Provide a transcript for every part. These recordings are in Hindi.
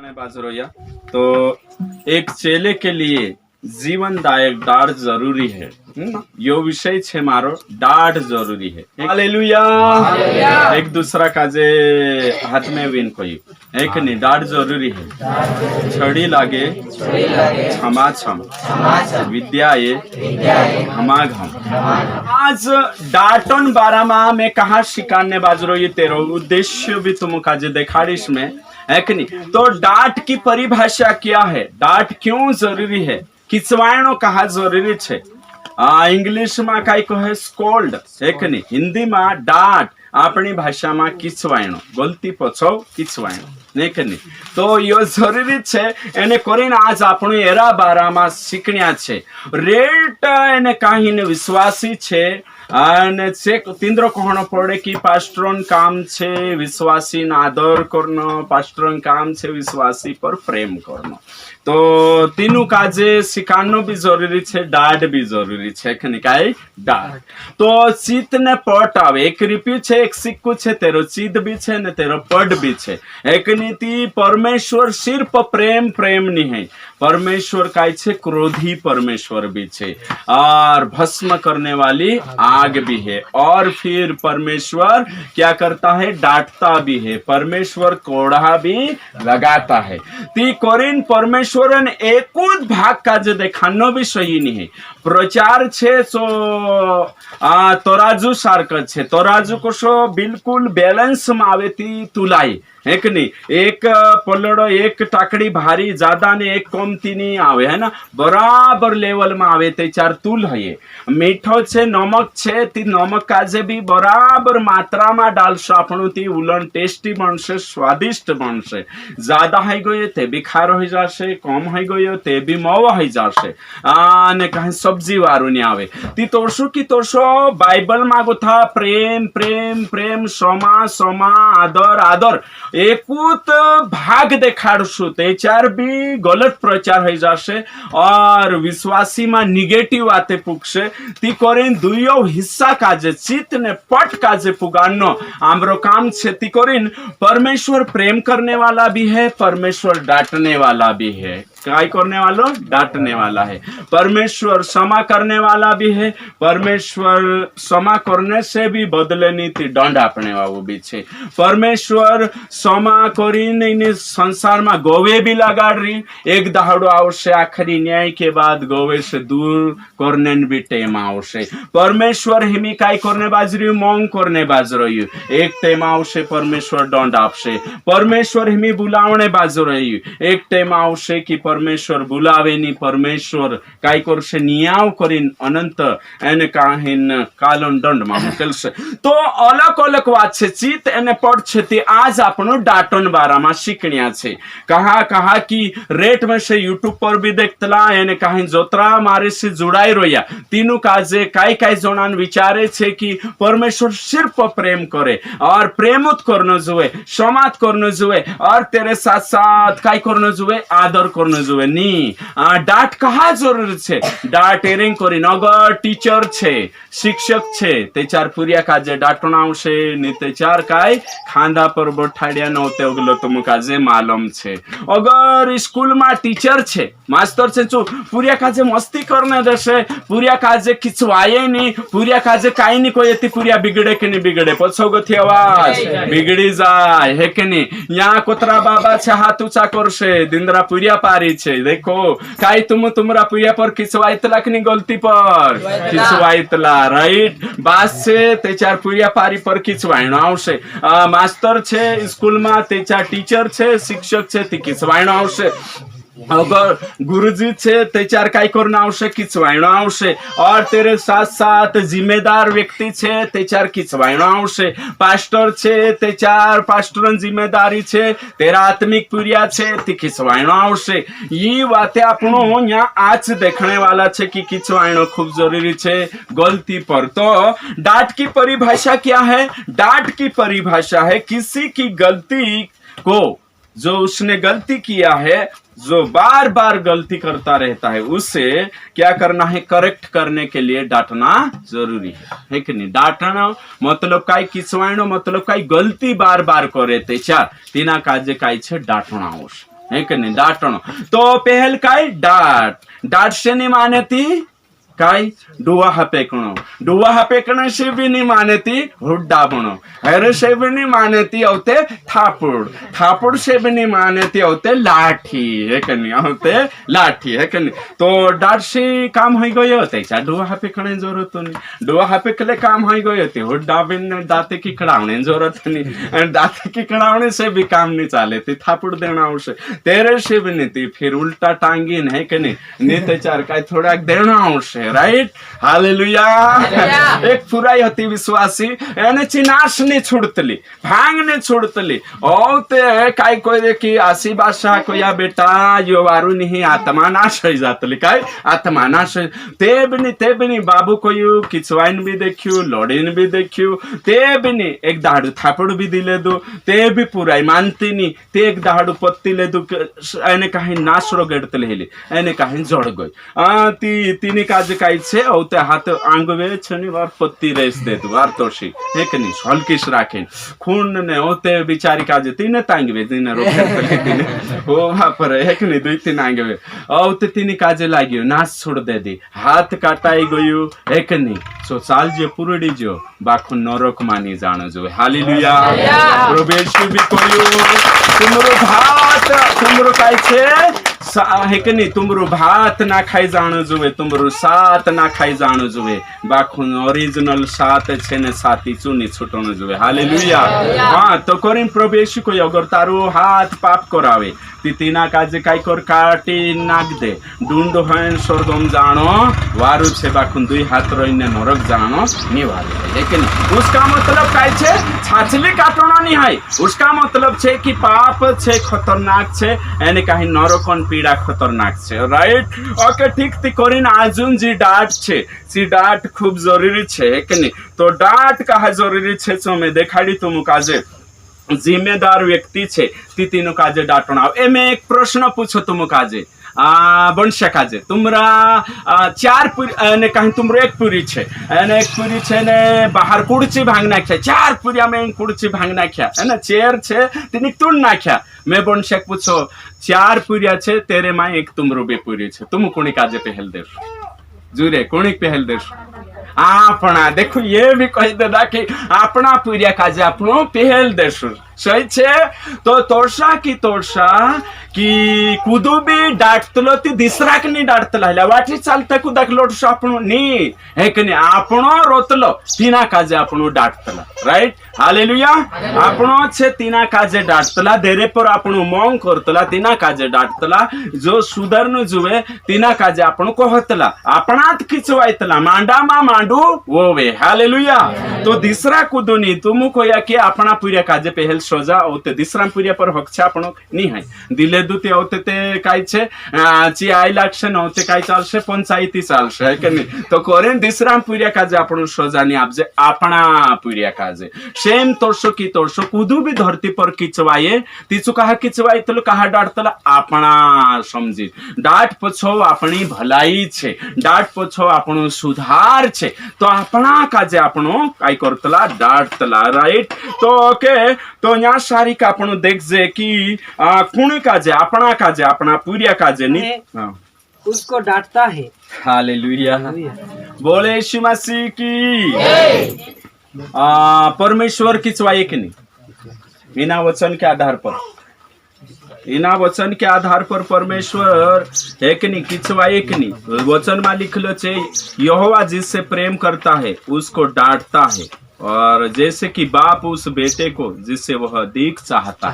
बाजरोया तो एक चेले के लिए जीवनदायक डांट जरूरी है। यो विषय छे मारो डांट जरूरी है। हालेलुया। एक दूसरा काजे हाथ में विन कोई एक नहीं डांट जरूरी है। छड़ी लागे क्षमा क्षम विद्या ये घमाघम। आज डांटन बारा मा मैं कहा शिकाने बाजरो ये तेरो उद्देश्य भी तुम काजे देखाड़ीश में है कि नहीं। तो डांट की परिभाषा क्या है, डांट क्यों जरूरी है, किचवाणो कहा जरूरी है। इंग्लिश में कई कहे स्कोल्ड है कि नहीं, हिंदी में डांट अपनी भाषा में किचवाणो गलती पछो किचवाणो नहीं कि नहीं। तो यो जरूरी है एने करीने आज आपण एरा बारा में शीखण्या छे। रेट एने कहीं ने विश्वासी छे અને ચેક તિંદ્રો કહણો પડે કે પાસ્ટરોન કામ છે વિશ્વાસી ના આદર કરનો, પાસ્ટરોન કામ છે વિશ્વાસી પર પ્રેમ કરનો। તો तीनों काजे सिखानो भी जरूरी है, डांट भी जरूरी है कि नहीं काई डांट। तो चित ने पट आवे एक रिप्यू है, एक सिक्कू है, तेरो चित भी है ने तेरो पट भी है। एक नीति परमेश्वर सिर्फ प्रेम प्रेम नहीं है, परमेश्वर का है क्रोधी परमेश्वर भी है और भस्म करने वाली आग भी है। और फिर परमेश्वर क्या करता है, डांटता भी है, परमेश्वर कोड़ा भी लगाता है। ती कोरिन परमेश्वर एक भाग का जो देखानो भी सही नहीं है। प्रचार छे सो तराजू सारक छे, तराजू को सो बिल्कुल बैलेंस में आवे ती तुलाई है कि नहीं। एक पलड़ो एक टाकड़ी भारी ज्यादा ने एक कमती नहीं आवे है ना, बराबर लेवल में आवे ते चार तुल है। मीठो छे नमक छे ती नमक काजे भी बराबर मात्रा में डालशो आपणु ती उलन टेस्टी बनशे, स्वादिष्ट बनशे। ज्यादा है गयो ते भी खारो हो जाशे, कम है गयो ते भी मवा हो जाशे। ने कहीं सब्जी वारू नहीं आवे ती तोरशो की तोरशो बाइबल मागो था प्रेम प्रेम प्रेम, क्षमा क्षमा, आदर आदर, एकूत भाग देखाड़शु ते चार भी गलत प्रचार हो जाशे और विश्वासी में निगेटिव आते पुगशे। ती करीन दुयो हिस्सा काजे चित ने पट काजे पुगानो आमरो काम छे। ती करीन परमेश्वर प्रेम करने वाला भी है, परमेश्वर डांटने वाला भी है। काय करने वाला डांटने वाला है। परमेश्वर क्षमा करने वाला भी है, परमेश्वर क्षमा करने से भी बदले नीति दंड आपने वाला भी छे। परमेश्वर क्षमा करीने संसार में गोवे भी लगाड़ रही, एक दहाड़ो आवशे आखरी न्याय के बाद गोवे से दूर करने भी टेम आवशे। परमेश्वर हिमी काय करने बाजरी मोंग करने बाजरी, एक टेम आवशे परमेश्वर दंड आपशे। परमेश्वर हिमी बुलावने बाजरी, एक टेम आवशे कि परमेश्वर बुलावे नहीं, परमेश्वर काय करशे नियाव करीन अनंत एने काहीन कालन दंड में मोकलशे। तो अलग अलग बात छे, चित एने पड़ छे ते आज आपनो डांटन बारा में शीखण्या छे। कहा कहा कि रेट में से यूट्यूब पर भी देखतला एने काहीन जोतरा मारे से जुड़ाई रोया। तीनों काजे काय काय जोनान विचारे छे कि परमेश्वर सिर्फ प्रेम करे और प्रेमुत करनो जुए, क्षमात करनो जुए और तेरे साथ साथ काय करनो जुए, आदर करनो जुए नी। डांट कहा जरूरी छे, डांट एरिंग करीन अगर टीचर छे शिक्षक छे ते चार पुरिया काजे डांटना आवशे ने ते चार काय खांदा पर बैठाड्या नहोते ओगलो तुम काजे मालूम छे। अगर स्कूल में टीचर छे मास्टर छे जो पुरिया काजे मस्ती करने देशे, पुरिया काजे खिचवाये नहीं, पुरिया काजे काई नहीं कोई ती पुरिया बिगड़े के नहीं बिगड़े, पछो थी आवाज बिगड़ी जाए है कि नहीं। यहाँ कोतरा बाबा छे हाथ ऊंचा करशे, दिंदरा पुरिया पारी छे, देखो काई तुमरा पुरिया पर खिचवाइतला कि नहीं, गलती पर खिचवाइतला राइट बास छे ते चार पुरिया पारी पर खिचवाइनो आवशे। मास्टर छे स्कूल में ते चार टीचर छे शिक्षक छे ते खिचवाइनो आवशे। अगर गुरुजी छे ते चार काय करना आवशे, खिचवाइनो आवशे। और तेरे साथ साथ जिम्मेदार व्यक्ति छे ते चार खिचवाइनो आवशे। पास्टर छे ते चार पास्टरन जिम्मेदारी छे, तेरा आत्मिक पुरिया छे ते खिचवाइनो आवशे। ये बातें आपनो यहाँ आज देखने वाला छे कि खिचवाइनो खूब जरूरी छे गलती पर। तो डांट की परिभाषा क्या है, डांट की परिभाषा है किसी की गलती को, जो उसने गलती किया है, जो बार बार गलती करता रहता है, उसे क्या करना है, करेक्ट करने के लिए डांटना जरूरी है कि नहीं। डांटना मतलब काय, किचवाणो मतलब काय, गलती बार बार करे ते चार तीना काजे काय छे डांटना आवश्यक। है की नाही डाटणं. तो पहल काय डाट. डाटशेनी माने ती काय डुवा हापेकणं. डुवा हापेकणं से भी नहीं माने ती हुड्डा बणं. हेर से भी नहीं माने ती होते थापुड़. थापुड़ से भी नहीं माने ती होते लाठी है की नाही होते लाठी है की नाही. तो डाट से काम हो गयो त्याच्या डुवा हापेकणे जरूरत नाही. डुवा हापेकले काम हो गयो ते हुड्डा बिन दाते की कड़ावणे जरूरत नहीं. दाते की कड़ावणे से भी काम नहीं चाले ती थापुड़ देना आवश्यक. तेरे से भी नहीं ती फिर उल्टा टांगीन है की नाही त्याच्यावर काय थोडा देणं आवश्यक. Right hallelujah. एक फुराई होती विश्वासी એને ચિનાશને છોડતલી ભાંગને છોડતલી ઓ તે કાઈ કોઈ की आसी बादशाह कोया बेटा यो वारू नहीं आत्मा नाश हो जातली काय आत्मा नाश ते बिनी बाबू कोयू किचवाइन भी देखियो लोडीन भी देखियो ते बिनी एक दाडू थापड़ भी दिले दो ते भी पुराई मानती नहीं ते एक दाडू पत्ती ले दो એને काही नाशरो गेडतले हेली એને काही जोड़ गई ती तिनी काज काय छे औ ते हाथ आंगवे छनी वार पत्ती रेस दे दो वार तोशी एक नहीं हलकिस राखे खून ने होते बिचारी काज तीने तांगवे तीने रोके तीने ओ पर एक नहीं दुई तीन आंगवे औ ते तिनी काजे लाग्यो नाश छोड़ दे दी हाथ काटाई गयो एक नहीं सो चाल जे पुरडी जो बाखु नरक मानी जानो जो हालेलुया प्रवेश भी कोयो तुमरो भात तुमरो काय छे है कि नहीं तुमरो भात ना खाई जानो जुवे तुमरो सात ना खाई जानो जुवे बाखुन ओरिजिनल सात छे ने साती चुनी छुटनो जुवे हालेलुया. हाँ तो करीन प्रवेश को अगर तारो हाथ पाप करावे तिना काजे काय कर काटी नाग दे डुंड हन स्वर्गम जानो वारु छे बाखुन दुई हाथ रहीने नरक जानो निवारे. लेकिन उसका मतलब काय छे छाछली काटणो नहीं है. उसका मतलब छे कि पाप छे खतरनाक छे एने काही नरकन पीड़ा खतरनाक छे. राइट ओके ठीक ती करीन आजुन जी डाट छे सी डाट खूब जरूरी छे कि नहीं. तो डाट कहा जरूरी छे तो मैं देखाड़ी तुम काजे जिम्मेदार व्यक्ति छे ती तीनो काजे डाटणाव. एमे एक प्रश्न पूछो तुम काजे बनशे काजे तुमरा चार पुरी ने कहीं तुमरो एक पुरी छे ने एक पुरी छे ने बाहर कुड़ची भांग नाख्या चार पुरिया में कुड़ची भांग नाख्या है ना चेर छे तिनी तुन नाख्या. मैं बनशे पूछो चार पुरिया छे तेरे मां एक तुमरो बे पुरी छे तुम कोणी काजे पहल देश जुरे कोणी पहल देश आपना देखो ये भी कही देदा कि अपना पुरिया काजे अपनो पहल देश सही छे. तो तोरसा की कुदू भी डाटतलो ती दिसरा की नहीं डाटतला वाटी चालता कुदाक लोटसो आपणो नी है कि नहीं आपणो रोतलो तीना काजे आपणो डाटतला. Right hallelujah. आपणो छे तीना काजे डाटतला देरे पर आपणो मौन करतला तीना काजे डाटतला जो सुधरनो जुवे तीना काजे आपणो कहतला आपणात खिचवायतला मांडा मा मांडू वोवे हालेलुया. तो दिसरा कुदू नी तुम कोया कि आपणा पुरिया काजे पहल सोजा होते दिसरा पुरिया पर हक छे आपणो नी है दिले दुते होते ते काय छे ची आई लागशे नव्हते काय चालशे पंचायती चालशे है कि नहीं. तो करेन दिसरा पुरिया काजे आपणो सोजा नी आपजे आपणा पुरिया काजे सेम तोरसो की तोरसो कुदू भी धरती पर किचवाये तीचु कहा किचवाय तलो कहा डाटतला आपणा समजी डाट पछो आपणी भलाई छे डाट पछो आपणो सुधार छे तो आपणा काजे आपणो काय करतला डाटतला. राइट तो ओके तो या सारी का आपणो देखजे की कुणी काजे अपना पुरिया काजे नी उसको डांटता है. हालेलुया बोले यीशु मसीह की. परमेश्वर किचवाये कि नहीं इना वचन के आधार पर परमेश्वर है कि नहीं किचवाये कि नहीं. वचन में लिखलो छे यहोवा जिससे प्रेम करता है उसको डांटता है और जैसे कि बाप उस बेटे को जिससे वह अधिक चाहता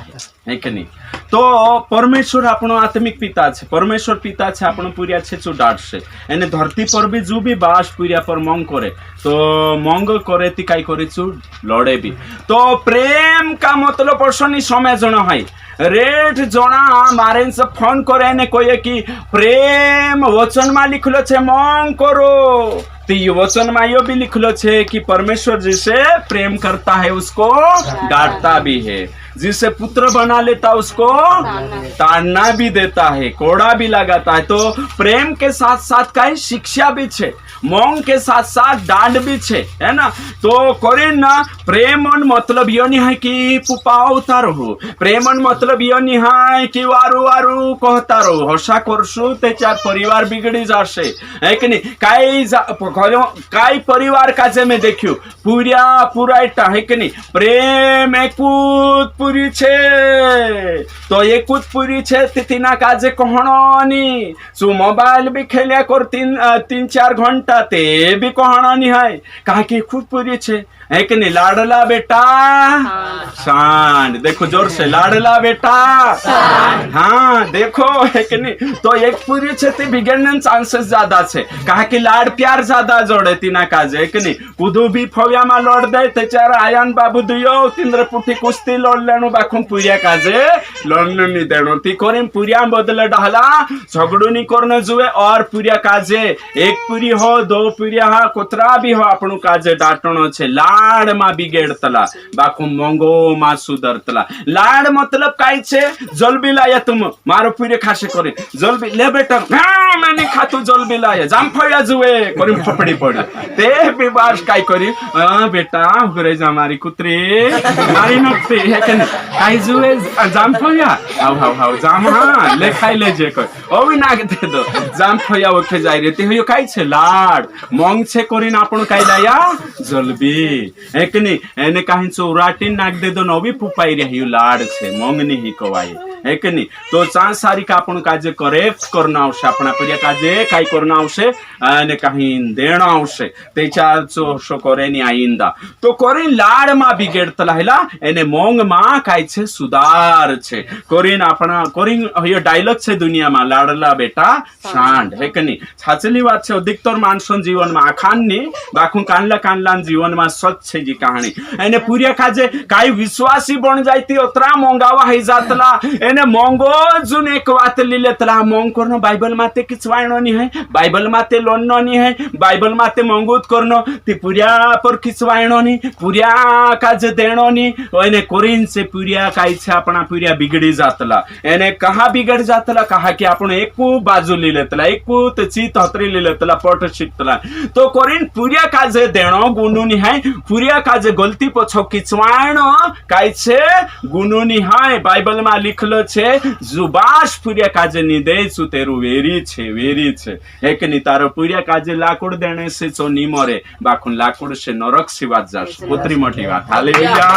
है कि नहीं. तो परमेश्वर आपनो आत्मिक पिता छे परमेश्वर पिता छे आपनो पुरिया छे जो डाटशे एने धरती पर भी जो भी बास पुरिया पर मंग करे तो मंग करे ती काय करे छु लड़े भी. तो प्रेम का मतलब पर्सनी समय जणो है रेट जना मारे से फोन करे ने कोई कि प्रेम वचन में लिखलो छे मंग करो तो ये वचन में यो भी लिखलो छे कि परमेश्वर जिसे प्रेम करता है उसको डांटता भी है. जिसे पुत्र बना लेता उसको ताड़ना भी देता है, कोड़ा भी लगाता है। तो प्रेम के साथ साथ कई शिक्षा भी छे, मौन के साथ साथ डांट भी छे, है ना। तो कोरिन ना प्रेमन मतलब यो नहीं है कि पुपावता रहो, प्रेमन मतलब यो नहीं है कि वारू वारू कहता रहो, हसा करशु त्याच्यार परिवार बिगड़ी जाशे, है कि नहीं। काई परिवार का जे मैं देखियो पुराटा, है कि नहीं। प्रेम एकूत पूरी छे, तो एकूत पूरी छे तिना काजे कहणनी सु मोबाइल भी खेलिया कर 3-4 घंटा ते भी कहणनी है, कहा कि खूब पूरी छे, है कि नहीं। लाडला बेटा शान, देखो जोर से, लाडला बेटा हाँ देखो, है कि नहीं। तो एक पूरी छे ते बिगड़ने चांसेस ज्यादा छे, कहा कि लाड प्यार ज्यादा जोड़े तीना काजे, है कि नहीं। कुदू भी फव्या में लड़ दे त्याच्यार आयान बाबू दुयो 3 पुठी कुस्ती लड़ लेनु, बाखुम पुरिया काजे लड़ने नहीं देनो। ती कोरिम पुरिया बदले डाला झगड़ू नहीं करने जुए, और पुरिया काजे एक पुरी हो 2 पुरिया हा कोतरा भी हो आपनु काजे डाटणो छे। लाड मा बिगेड़तला बाखुम मंगो मा सुधरतला। लाड मतलब काय छे, जलबी लाया तुम मारो पुरे खासे करे, जलबी ले बेटा मैं नहीं खातू, जलबी लाया जामफळ्या जुए करिम फपडी पड़े ते बिबास काय करी, बेटा घरे जा मारी कुत्री मारी नक्ती, है कि नहीं। काय जुए जामफळ्या, हाव हाव हाव जाम, हाँ ले खाई ले जे कोई ओ भी नाग दे दो जामफळ्या ओखे जाई रे। ते काय छे लाड, मंग छे करिन आपण काय लाया जलबी, है कि नहीं। एने कहीं चौराटी नाक दे दो नवी फुपाई रही लाड छे, मंग नहीं कवाई, है कि नहीं। तो चार सारी का आपण काजे करेक्ट करना आवश्यक, अपना प्रिय काजे काय करना आवश्यक, एने कहीं देना आवश्यक, ते चार चो करे नी आइंदा। तो कोरिन लाड मा बिगेड़तला हैला, एने मंग मा काय छे सुधार छे। कोरिन अपना कोरिन यो डायलॉग छे दुनिया में, लाडला बेटा शांड, है कि नहीं। साचली बात छे, अधिकतर मानसन जीवन में आखान नी बाखू कानला कानला जीवन में सच छे जी कहानी। एने पुरिया काजे काई विश्वासी बन जाती ओतरा मंगावा है जातला, एने मंगो जुन एक बात लिलेतला, मंग करनो बाइबल माते किछ वायनो नी है, बाइबल माते लोननो नी है, बाइबल माते मंगूत करनो ती पुरिया पर किछ वायनो नी, पुरिया काजे देनो नी। एने कोरिन से पुरिया काई छे अपना पुरिया बिगड़ी जातला। एने कहा बिगड़ जातला, कहा कि आपण एकू बाजू लिलेतला, एकू ते चित हतरी लिलेतला पट शिकतला। तो कोरिन पुरिया काजे देनो गुनुनी है, पुरिया काजे गलती पछो किचवाणो काय छे गुनुनी है। बाइबल में लिखलो छे जुबाश पुरिया काजे नी देसु तेरु वेरी छे, वेरी छे, है कि नहीं। तारो पुरिया काजे लाकुड़ देने से चो नी मरे, बाखुन लाकुड़ से नरक सिवात जाश, उतरी मोटी बात। हालेलुया।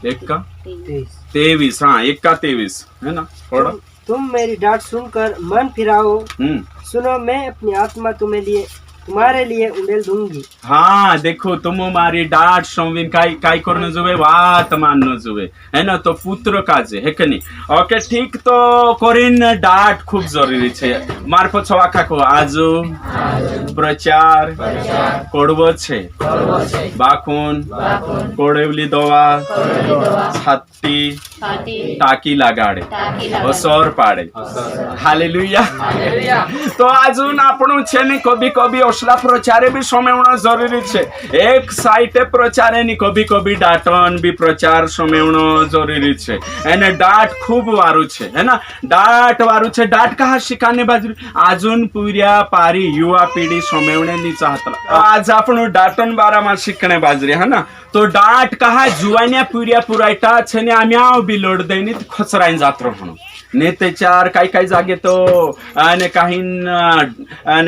एक का 23, हाँ 1 का 23 है ना। थोड़ा तुम मेरी डांट सुनकर मन फिराओ, सुनो मैं अपनी आत्मा तुम्हारे लिए उड़ेल दूंगी। हाँ देखो, तुम हमारी डांट संविन काय करने जुए, बात मानने जुए, है ना। तो पुत्र काजे, है कि नहीं। ओके ठीक, तो कोरिन डांट खूब जरूरी छे। मार पछवा खाको आजू प्रचार कोड़वो छे, बाखुन कोड़ेवली दवा छाती टाकी लगाड़े असर पाड़े। हालेलुया। तो आजून आपण छे ने कभी कभी असला प्रचारे भी समेवणो जरूरी छे। एक साइटे प्रचारे नी कभी कभी डाटन भी प्रचार समेवणो जरूरी छे। एने डाट खूब वारू छे, है ना। डाट वारू छे, डाट कहा शिकाने बाजू आजून पुरिया पारी युवा पीढ़ी समेवणे नी चाहतला। आज आपण डाटन बारा में शिकणे बाजरी, है ना। तो डाट कहा जुवान्या पुरिया पुरायटा छे ने आम्याव भी लोड देनी खचराईन जात रहणो ने त्याच्यार काही जागे तो आणि काही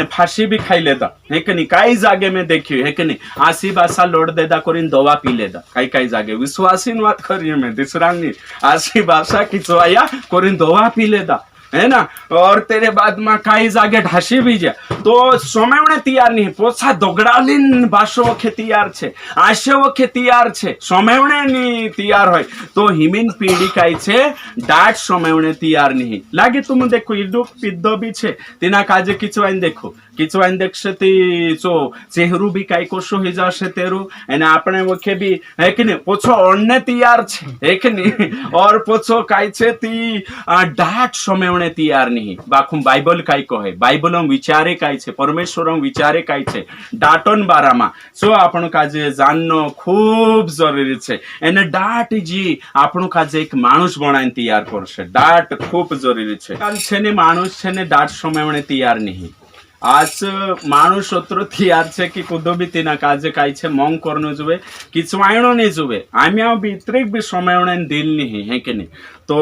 फाशी भी खाई लेदा, है कि नहीं। काही जागे में देखियो, है कि नहीं। आसी बासा लोड देदा करीन दवा पी लेदा, काही जागे विश्वासी बात करिए मैं दिसरांगी आसी बासा किचवाया करीन दवा पी लेदा, है ना। और तेरे बाद में कई जागे ढासी भी जा, तो समय तैयार नहीं, पोछा दोगड़ालीन बासो वखे तैयार छे, आशे वखे तैयार छे, समय नहीं तैयार होय। तो हिमिन पीढ़ी कई छे डाट समय तैयार नहीं लागे। तुम देखो इडो पिद्दो भी छे, तेना काजे किचवाइन देखो किचवाइन देखशे ती चो चेहरू भी काई कोशो ही जाशे तेरू एने आपणे वखे भी है कि नहीं पोछो ओढ़ने तैयार छे है कि नहीं और पोछो काई छे ती डाट समेवणे तैयार नहीं बाखुं बाइबल काई कहे बाइबलम विचारे काई छे परमेश्वरम विचारे काई छे डाटन बारामा सो आपणो काजे जाननो खूब जरूरी छे एने डाट जी आपणो काजे एक माणूस बनाईने तैयार करशे डाट खूब जरूरी छे काल छे ने माणूस छे ने डाट समेवणे तैयार नहीं आज माणूस अत्रो तैयार छे कि कुदो भी तेना काजे काई छे मोंग करनो जुवे किचवायणो नहीं जुवे आम्या भी इतरेक भी समेवणे दिल नहीं है कि नहीं तो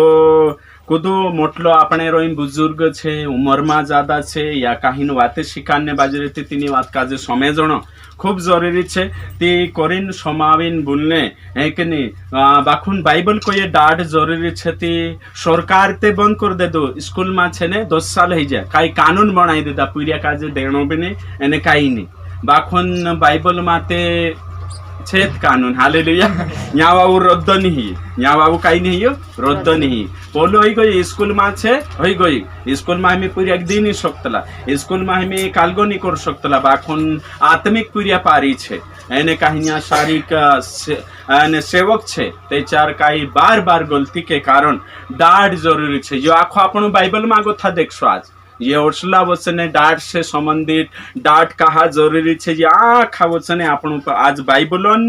कुदो मोटलो આપણે રોઈન બુઝુર્ગ છે ઉંમરમાં જ્યાદા છે યા કાહીન વાતે શિકારને બાજુ રહેતી તેની વાત કાજે સમજણો ખૂબ જરૂરી છે તે કોરીન સમાવીન બોલને હે કે નહીં બાખુન બાઇબલ કોઈ દાઢ જરૂરી છે તે સરકાર તે બંધ કરી દેદો સ્કૂલમાં છે ને 10 સાલ થઈ જાય કાઈ કાનૂન બનાવી દેતા પૂર્યા કાજે દેણો બી નહીં અને કાઈ નહીં બાખુન બાઇબલમાં તે छेद कानून हालेलुया यहाँ बाबू रद्द नहीं यहाँ बाबू कहीं नहीं हो रद्द नहीं पोलो हो गई स्कूल में छे हो गई स्कूल में हमें पूरी एक दिन ही सकतला स्कूल में हमें कालगो नहीं कर सकतला बाखुन आत्मिक पूरिया पारी छे एने कहीं शारीरिक सेवक छे ते चार काई बार बार गलती के कारण डाढ़ जरूरी छे जो आखो आपनो बाइबल में आगो था देखो आज ये ओसला वचने डाट से संबंधित डाट कहा जरूरी छे जे आखा वचने आपणो आज बाइबलन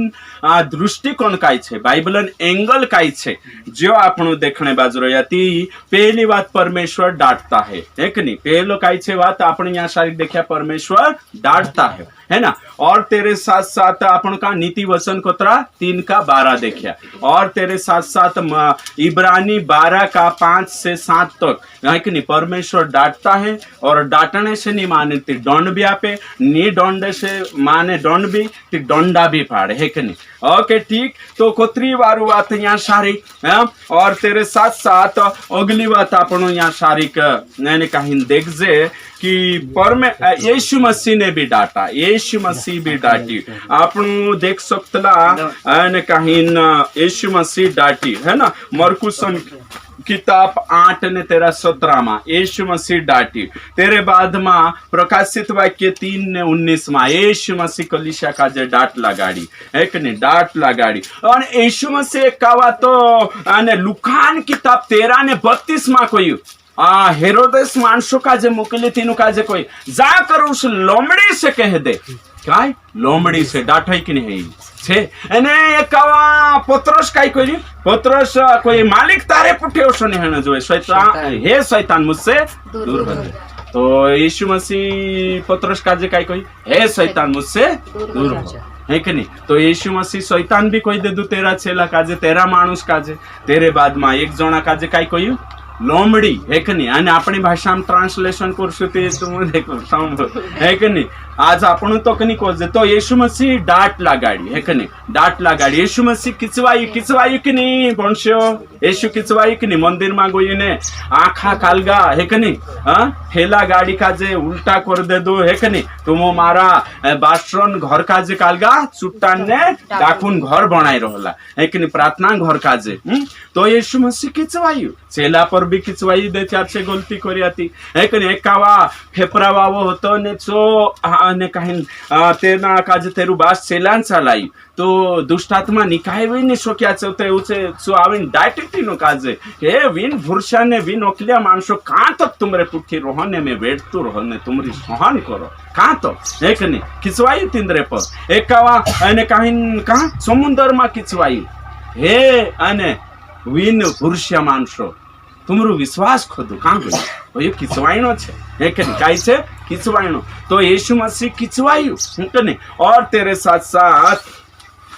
दृष्टिकोण काय छे बाइबलन एंगल काय छे जो आपणो देखणे बाजू रही पहली बात परमेश्वर डांटता है कि नहीं पहलो काय छे बात आपणे यहाँ शारीरिक देखा परमेश्वर डांटता है ना और तेरे साथ साथ अपन का नीति वचन कोतरा 3 का 12 देखा और तेरे साथ साथ इब्रानी 12 का 5 से 7 तक है कि नहीं परमेश्वर डांटता है और डांटने से नहीं माने ती दंड भी आपे नी दंड से माने दंड भी ती दंडा भी पाड़े है कि नहीं ओके ठीक तो कोतरी वारू बात यहाँ शारीरिक और तेरे साथ साथ अगली बात अपन यहाँ शारीरिक मैंने कहीं देख जे कि यीशु मसीह ने भी डांटा यीशु मसीह भी डांटी आपण देख सकतला ने कहीं यीशु मसीह डांटी है ना मरकुस किताब 8 ने 13-17 में यीशु मसीह डांटी तेरे बाद में प्रकाशित वाक्य 3 ने 19 में यीशु मसीह कलीसिया का जे डांट लगाड़ी है कि नहीं डांट लगाड़ी और यीशु मसीह कावा तो लुकान किताब 13 ने 32 में कोई हेरोदेस मानसो का जे मोकले तीनों का जे कोई जाकर उस लोमड़ी से कह दे काय लोमड़ी से डांटे कि नहीं छे एने कवा पत्रस काय कोई पत्रस कोई मालिक तारे पुठे ओसो नहीं हने जो शैतान हे शैतान मुझसे दूर हो तो यीशु मसीह पत्रस का जे काय कोई हे शैतान मुझसे दूर हो है कि नहीं तो यीशु मसीह शैतान भी कोई दे दू तेरा चेला काजे तेरा मानुस काजे तेरे बाद में एक जना काजे काय कोई लोमड़ी है कि नहीं आणि अपनी भाषा में ट्रांसलेशन करशु ते तुम देखो सांभळो है कि नहीं आज आपण तो कनी कोजे तो यीशु मसीह डांट लगाड़ी है कि नहीं डांट लगाड़ी यीशु मसीह किचवाई कि नहीं बंशो यीशु किचवाई कि नहीं मंदिर में गई ने आखा कालगा है कि नहीं ठेला गाड़ी का जे उल्टा कर दे दो है कि नहीं तुम मारा बासरन घर का जे कालगा चुट्टान ने डाकुन घर बनाई रहला है कि नहीं प्रार्थना घर का जे तो यीशु मसीह किचवाई चेला पर भी किचवाई दे चार से गलती करी आती है कि नहीं एकावा फेफरा वावो होतो ने चो ने कहीं तेना काजे तेरू बास चेलान चालाई तो दुष्टात्मा निकाय भी नहीं शोक्या चौथे उसे सो आविन डायरेक्टली नो काजे हे विन भुरशा ने विन ओकलिया मानसो कहां तक तुमरे पुठी रोहने में बैठतो रोहने तुमरी सहन करो कहां तो है कि नहीं किचवाई तिंद्रे पर एकावा अने कहीं कहां समुद्र में किचवाई हे अने विन भुरशा मानसो तुमरो विश्वास खोदो कहां गयो यो किचवाईनो छे है कि नहीं काई छे किचवाईनो तो यीशु मसीह किचवायु है नहीं और तेरे साथ साथ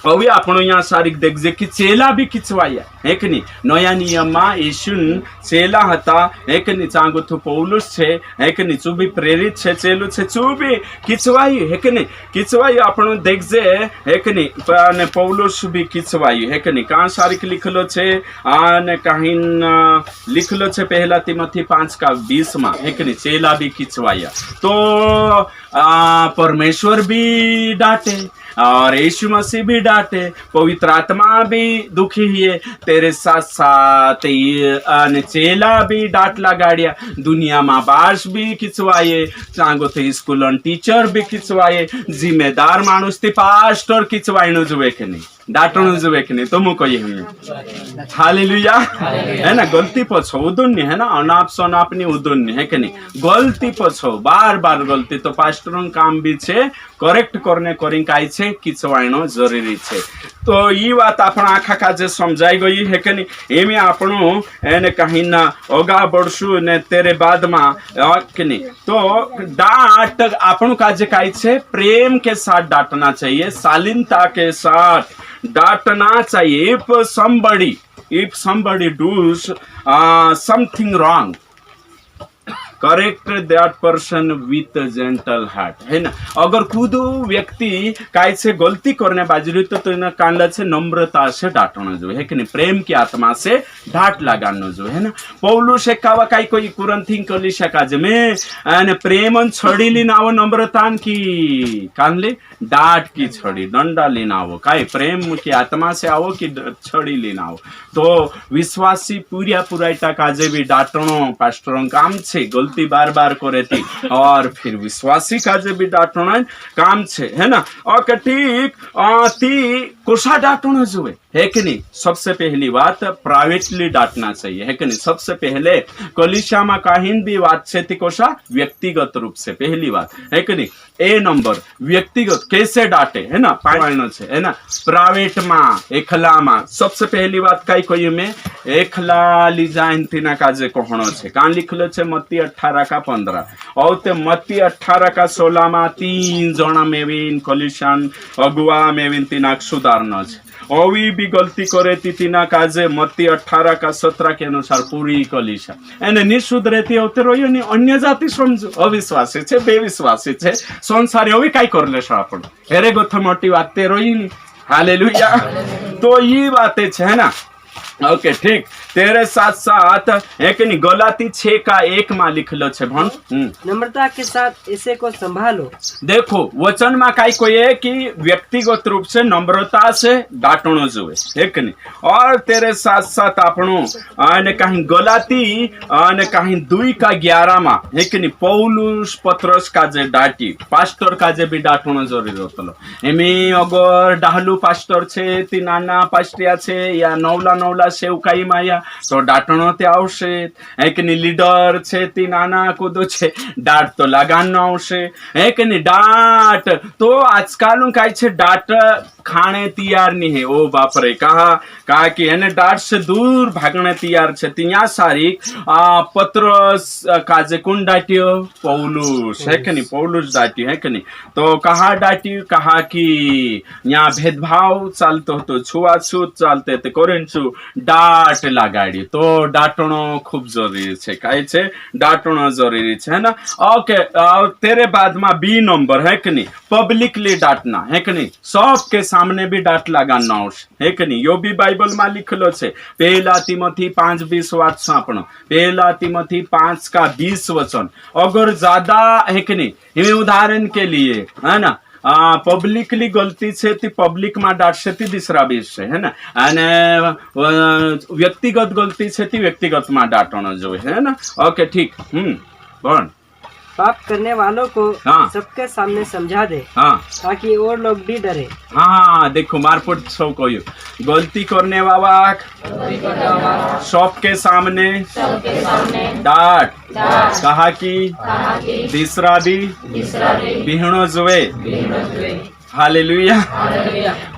अभी आपण यहाँ शारीरिक देख जे कि चेला भी किचवाया है कि नहीं नया नियम में यीशु चेला हता है कि नहीं चांगो तो पौलुस छे है कि नहीं चू भी प्रेरित छे चेलू छे चू भी किचवाई है कि नहीं किचवाई आपण देख जे है कि नहीं ने पौलुस भी किचवाई है कि नहीं कहाँ शारीरिक लिखलो छे ने कहीं लिखलो छे पहला तिमोथी 5:20 में है कि नहीं चेला भी किचवाया तो परमेश्वर भी डांटे और यीशु मसीह भी डांटे, पवित्र आत्मा भी दुखी है, तेरे साथ साथ ये चेला भी डांट लगाड़िया, दुनिया में बास भी खिंचवाए, चांगो थे स्कूल टीचर भी खिंचवाए, जिम्मेदार मानुस थी पास्टर खिंचवाइनो जुए के नहीं, डांटनो जुए के नहीं, तुम कही हमें हालेलुया है ना। गलती पछो उदुन्य है ना, अनाप शनापनी उदुन्य है कि नहीं, गलती पछो बार बार गलती तो पास्टरों काम भी छे करेक्ट करने करी काई छे खिंचवाइनो जरूरी छे। तो ये बात आपण आखा काजे समझाई गई है कि नहीं, एमे आपणो एने कहीं ना ओगा बढ़शु ने तेरे बाद में कि नहीं। तो डांट आपण काजे काई छे प्रेम के साथ डांटना चाहिए, शालीनता के साथ डांटना चाहिए। if somebody does something wrong, correct that person with gentle heart है ना। अगर खुद व्यक्ति काय से गलती करने बाजरी तो इन्हें कांडा से नम्रता से डांटना जो है कि नहीं, प्रेम की आत्मा से डांट लगाना जो है ना। पौलुस से कावा काई कोई कुरंथी कली शकाज में प्रेमन छड़ी लिनावो नम्रतान की कानले डांट की छड़ी दंडा लिनावो, काय प्रेम की आत्मा से आओ कि छड़ी लिनावो। तो विश्वासी पूरिया पुराइटा काजे भी डांटनो पास्टरों काम छे, गलती बार बार करे थी, और फिर विश्वासी काजे भी डांटना काम छे है ना। और ठीक ती कोसा डांटना जो है कि नहीं। सबसे पहली बात प्राइवेटली डांटना चाहिए है कि नहीं। सबसे पहले कलीसिया में काहिन भी बात छे थी कोसा व्यक्तिगत रूप से, पहली बात है कि नहीं। ए नंबर व्यक्तिगत कैसे डांटे है ना, पाइनो छे है ना। प्राइवेट में एकला में सबसे पहली बात कई कोई में एकला ली जाइन तीना काजे कहणो छे, कान लिखलो छे मत्ती 18:15 और ते मत्ती 18:16 में 3 जना मेविन कलीसियन अगुआ मेविन तीना सुधारना छे। अवी भी गलती करे तीना काजे मत्ती 18:17 के अनुसार पूरी कलीसिया एने निशुद्ध रहती होते रहियो नि अन्य जाति समझो, अविश्वासी छे बेविश्वासी छे संसारी अवी काई करले छ आपण हेरे गोथ मोटी बात ते रही नि। हालेलुया। तो ये बातें छे है ना। ओके ठीक। तेरे साथ साथ एक नहीं गलाती 6:1 में लिख लो छे भन नम्रता के साथ इसे को संभालो। देखो वचन में काई कोई है कि व्यक्तिगत रूप से नम्रता से डांटनो जुए है कि नहीं। और तेरे साथ साथ आपनो ने कहीं गलाती ने कहीं 2:11 में है कि नहीं पौलुस पत्रस का जे डाटी पास्टर का जे भी डांटनो जरूरी होतलो। एमी अगर डाहलू पास्टर छे ती नाना पास्टिया छे या नौला सेवकाई माया तो डांटनो ते आवशे है कि नहीं। लीडर छे ती नाना कूदो छे डांट तो लगानो आवशे है कि नहीं। डांट तो आजकल काय छे डांट खाने तैयार नहीं है। ओ बाप रे कहा कि एने डांट से दूर भागने तैयार छे। तिया सारी पत्रस काजे कौन डांटियो पौलुस है कि नहीं। पौलुस डांटियो है कि नहीं। तो कहा डांटियो कहा कि यहाँ भेदभाव चलते तो छुआछूत चलते थे कोरेंचू डांट लगाड़ी। तो डांटनो खूब जरूरी छे, काय छे डांटनो जरूरी छे ना। ओके तेरे बाद में बी नंबर है कि नहीं पब्लिकली डांटना है कि नहीं। सबके सामने भी डांट लगाना है कि नहीं। यो भी बाइबल में लिखलो छे पहला तिमोथी 5:20 वाच आपण पहला तिमोथी 5:20 वचन। अगर ज्यादा है कि नहीं उदाहरण के लिए है ना पब्लिकली गलती से ती पब्लिक में डांट से ती दूसरा बीच से है ना। व्यक्तिगत गलती से ती व्यक्तिगत में डांटना जो है ना। ओके ठीक। बोल पाप करने वालों को हाँ। सबके सामने समझा दे हाँ ताकि और लोग भी डरे। हाँ देखो मारपुट सौ को गलती करने वाला सबके सामने डांट कहा कि तीसरा भी बिहणो जुए। हालेलुया।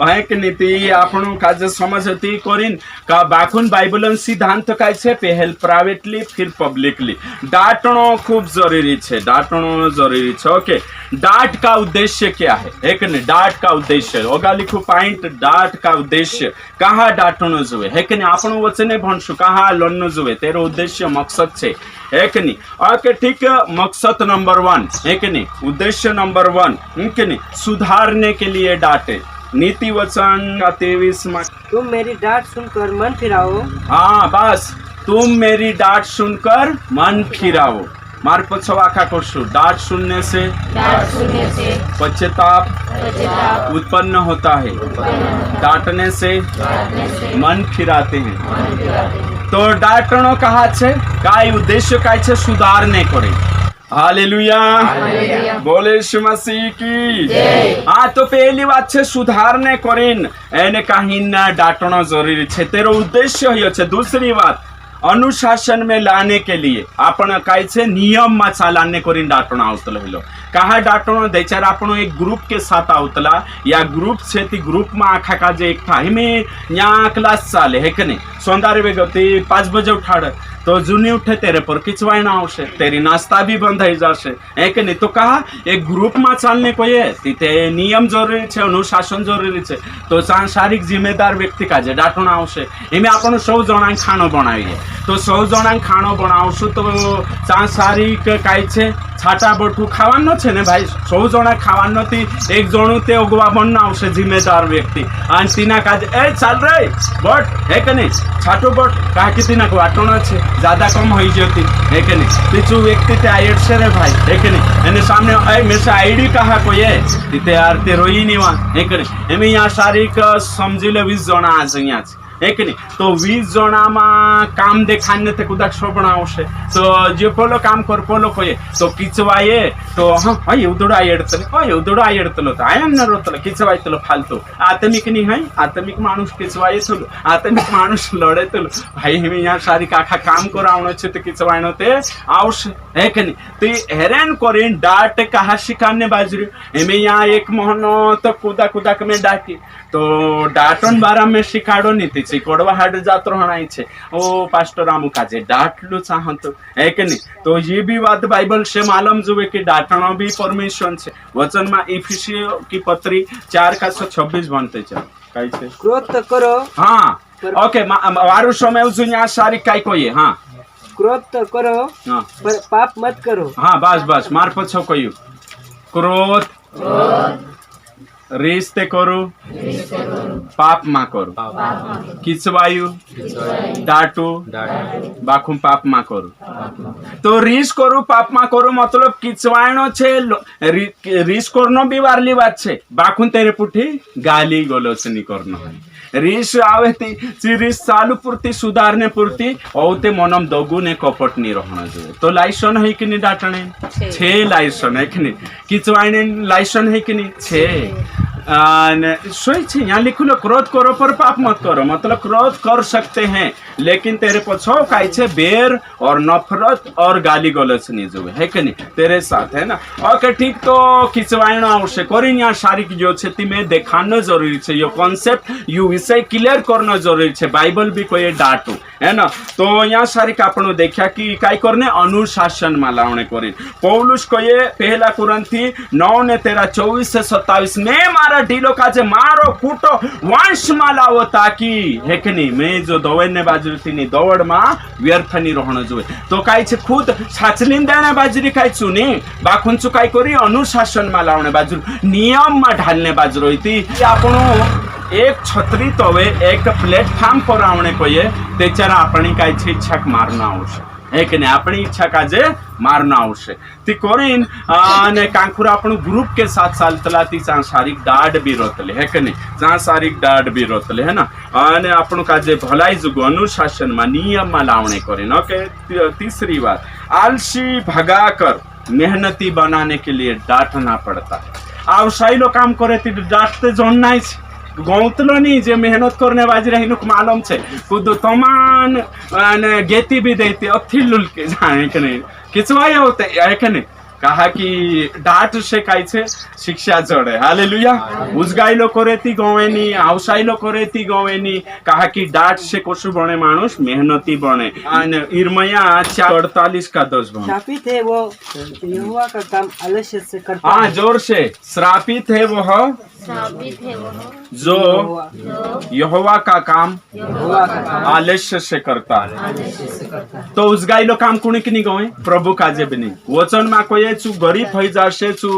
एक नीति आपणो काजे समझती करिन का बाखुन बाइबलन सिद्धांत काय छे पहल प्राइवेटली फिर पब्लिकली डांटनो खूब जरूरी छे। डांटनो जरूरी छे। ओके डांट का उद्देश्य क्या है एक ने डांट का उद्देश्य ओगा लिखो पॉइंट डांट का उद्देश्य कहाँ डांटनो जुए है कि आपणो वचने भणशु कहाँ लड़नो जुए तेरो उद्देश्य मकसद छे एक नहीं। ओके ठीक। मकसद नंबर 1 एक नहीं उद्देश्य नंबर 1 कि नहीं सुधारने के लिए डांटे। नीति वचन का 23 में तुम मेरी डांट सुनकर मन फिराओ। हाँ बस तुम मेरी डांट सुनकर मन फिराओ मार्ग पछवा आखा करशु डांट सुनने से पश्चाताप उत्पन्न होता है, डांटने से मन फिराते हैं। तो डांटनो कहा छे काय उद्देश्य काय छे सुधारने करे। हालेलुया, बोले यीशु मसीह की। हाँ, तो पहली बात छे सुधारने करीन एने कहीं ना डांटना जरूरी छे, तेरो उद्देश्य ही छे। दूसरी बात अनुशासन में लाने के लिए आपण काय छे नियम में चालाने करीन डांटना आवतल हेलो। कहा डांटना देचार आपण एक ग्रुप के साथ आवतला या ग्रुप छे ती ग्रुप में आखा का जे एक था हिमे यहाँ क्लास चाले है कि नहीं, सोंदारे बेगती 5 बजे उठाड़ तो जूनी उठे तेरे पर किचवाना आवशे, तेरी नाश्ता भी बंद हो जाशे है कि नहीं। तो कहा एक ग्रुप में चालने को ये तिथे नियम जरूरी है, अनुशासन जरूरी है। तो सांसारिक जिम्मेदार व्यक्ति का जे डांटना आवशे एमे आपण 100 जणा खाणो बनावीए, तो 100 जणा खाणो बनावशु तो सांसारिक काय छे छाटा बटू खावानो छे ने भाई, 100 जणा खावानो थी एक जणू ते ओगवा बनना आवशे जिम्मेदार व्यक्ति आणि तिना काज ए चाल रे बट है कि नहीं छाटो बट का कि तिना को वाटणो छे ज्यादा कम होई जती है कि नहीं। तीसू व्यक्ति ते आयड से रे भाई है कि नहीं, एने सामने ए मेरे आईडी कहा को ये तिते यार ते रोई निवा है कि नहीं। एमे यहाँ शारीरिक समझिले 20 जणा आज यहाँ है कि नहीं। तो 20 जणा में काम देखाने ते कुदाक शोभना आवशे, तो जे पोलो काम कर पोलो कोये तो किचवाये तो हाँ एवढं आयडतलं एवढं आयडतलं तर आयन न रोतलं किचवायतलं फालतू आत्मिक नहीं है, आत्मिक माणूस किचवायतलं आत्मिक माणूस लढेतलं भाई हमें यहाँ सारी काखा काम करावणं छे ते किचवायनो ते आवश्य है कि नहीं। तो हैरान करीन डाट कहा शिकाने बाजरी हमें यहाँ एक महीनो तो कुदा कुदाक में डाटी तो डाटन बारा में शिकाड़ो नीति चिकोड़वा हाड जात रहनाई छे ओ पास्टर रामू काजे डाटलू चाहतो है कि नहीं। तो ये भी बात बाइबल से मालूम जुए कि डाटना भी परमिशन छे। वचन में इफिसियों की पत्री 4:26 बनते छे काई छे क्रोध तो करो। हाँ ओके वारु समय जुनिया सारी काई कोई हाँ क्रोध तो करो हाँ पर पाप मत करो। हाँ बस मार पछो कोई क्रोध रिश्ते करो पाप मा करो किचवायु डाटू बाखुम पाप मा करो। तो रीस करू पाप मा करू मतलब किचवायनो छे रीस करनो भी वारली बात छे, बाखुन तेरे पुठी गाली गलोच नहीं करनो है। रीस आवे ती रीस चालू पूर्ति सुधारने पूर्ति और ते मनम दगु ने कपट नहीं रहना चाहिए। तो लाइसन है कि नहीं डाटने छे लाइसन है कि नहीं, किचवाइने लाइसन है कि नहीं छे। सोई छे यहाँ लिखुलो क्रोध करो पर पाप मत करो मतलब क्रोध कर सकते हैं लेकिन तेरे पछो काई छे बेर और नफरत और गाली गलौज नहीं जो है कि नहीं तेरे साथ है ना। ओके ठीक, तो खिंचवाना आवश्य करीन यहाँ शारीरिक जो छे में देखाना जरूरी छे, यो कॉन्सेप्ट यू विषय क्लियर करना जरूरी छे। बाइबल भी कोई डाटू है ना। तो यहाँ शारीरिक आपण देखा कि काई करने अनुशासन में लावने करीन पौलुस को ये पहला कुरंथी 9:23-27 में मारा ढीलो काजे मारो कूटो वंश में लावो ताकि है कि नहीं मैं जो दौड़ने बाजरी थी नहीं दौड़ में व्यर्थ नहीं रहना जो तो काई छे खुद छाचलीन देने बाजरी काई चुनी बाखुन चु काई करी अनुशासन में लावने बाजरी नियम में ढालने बाजरी थी आपण एक छत्री तवे एक प्लेटफॉर्म पर आवणे को ये तेचारा अपनी काई छे इच्छा मारना आवश्यक है कि नहीं अपनी इच्छा का जे मारना आवश्यक ती कोरीन ने कांकुरा आपण ग्रुप के साथ चालतला ती सांसारिक डाड भी रोतले है कि नहीं सांसारिक डाड भी रोतले है ना અને આપણું કાજે ભલાઈ जुगो अनुशासन में नियम में लावणे करीन। ओके तीसरी बात आलसी भगाकर मेहनती बनाने के लिए डांटना पड़ता है। आवसाई लो काम करे ती डांटते जोड़ना ही गौतलो नहीं जे मेहनत करने बाजी रही नुक मालूम छे खुद तमान गेती भी देती अथी लुल के जाने के नहीं किचवाया होते है कि नहीं। कहा कि डांट से काई छे शिक्षा जड़े हालेलुया उजगाइलो करेती गवेनी आवसाइलो करेती गवेनी कहा कि डांट से कोसु बने मानुष मेहनती बने। इर्मया 4:48-10 बने श्रापित है वो यहोवा का काम आलस्य से करता हाँ जोर से श्रापित है वो जो यहोवा का काम आलस्य से करता है। तो उजगाइलो काम कुणी की नहीं गवे प्रभु का जे भी नहीं वचन में कोई चू गरीब हो जाशे चू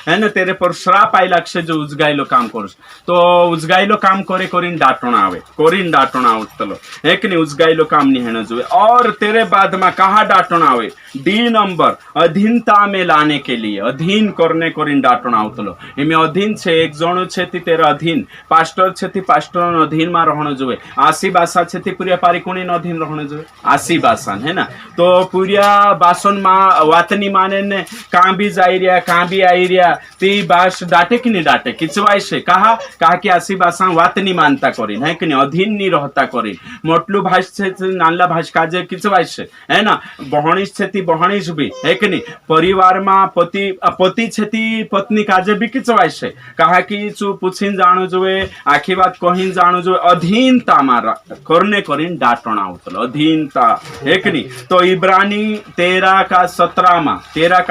है ना तेरे पर श्राप आई लागशे जो उजगायलो काम करस तो उजगायलो काम करे कोरिन डाटण आवे कोरिन डाटण आवतलो है कि नहीं उजगायलो काम नहीं हेना जुए। और तेरे बाद में कहा डाटण आवे डी नंबर अधीनता में लाने के लिए अधीन करने कोरिन डाटण आवतलो एमे अधीन छे एक जणो छे ती तेरा अधीन पास्टर छे ती पास्टर अधीन में रहण जुए आसी बासा छे ती पुरिया पारिकुणी अधीन रहण जुए आसी बासन है ना तो पुरिया बासन मा वातनी माने ने कां भी जाई रिया कां भी आई रिया ती बास डाटे कि नहीं डाटे किचवाय से कहा कि आसी बासा वातनी मानता करिन है कि नहीं अधीन नहीं रहता करिन मोटलू भाष छे नानला भाष काजे किचवाय से है ना बहणीश छे ती बहणीश भी है कि नहीं परिवार में पति छे ती पत्नी काजे भी किचवाय से कहा कि चू पूछीन जाणो जुए आखी बात कहीन जाणो जुए अधीनता मारा करने करिन डाटण आवतलो अधीनता है कि नहीं। तो इब्रानी 13 का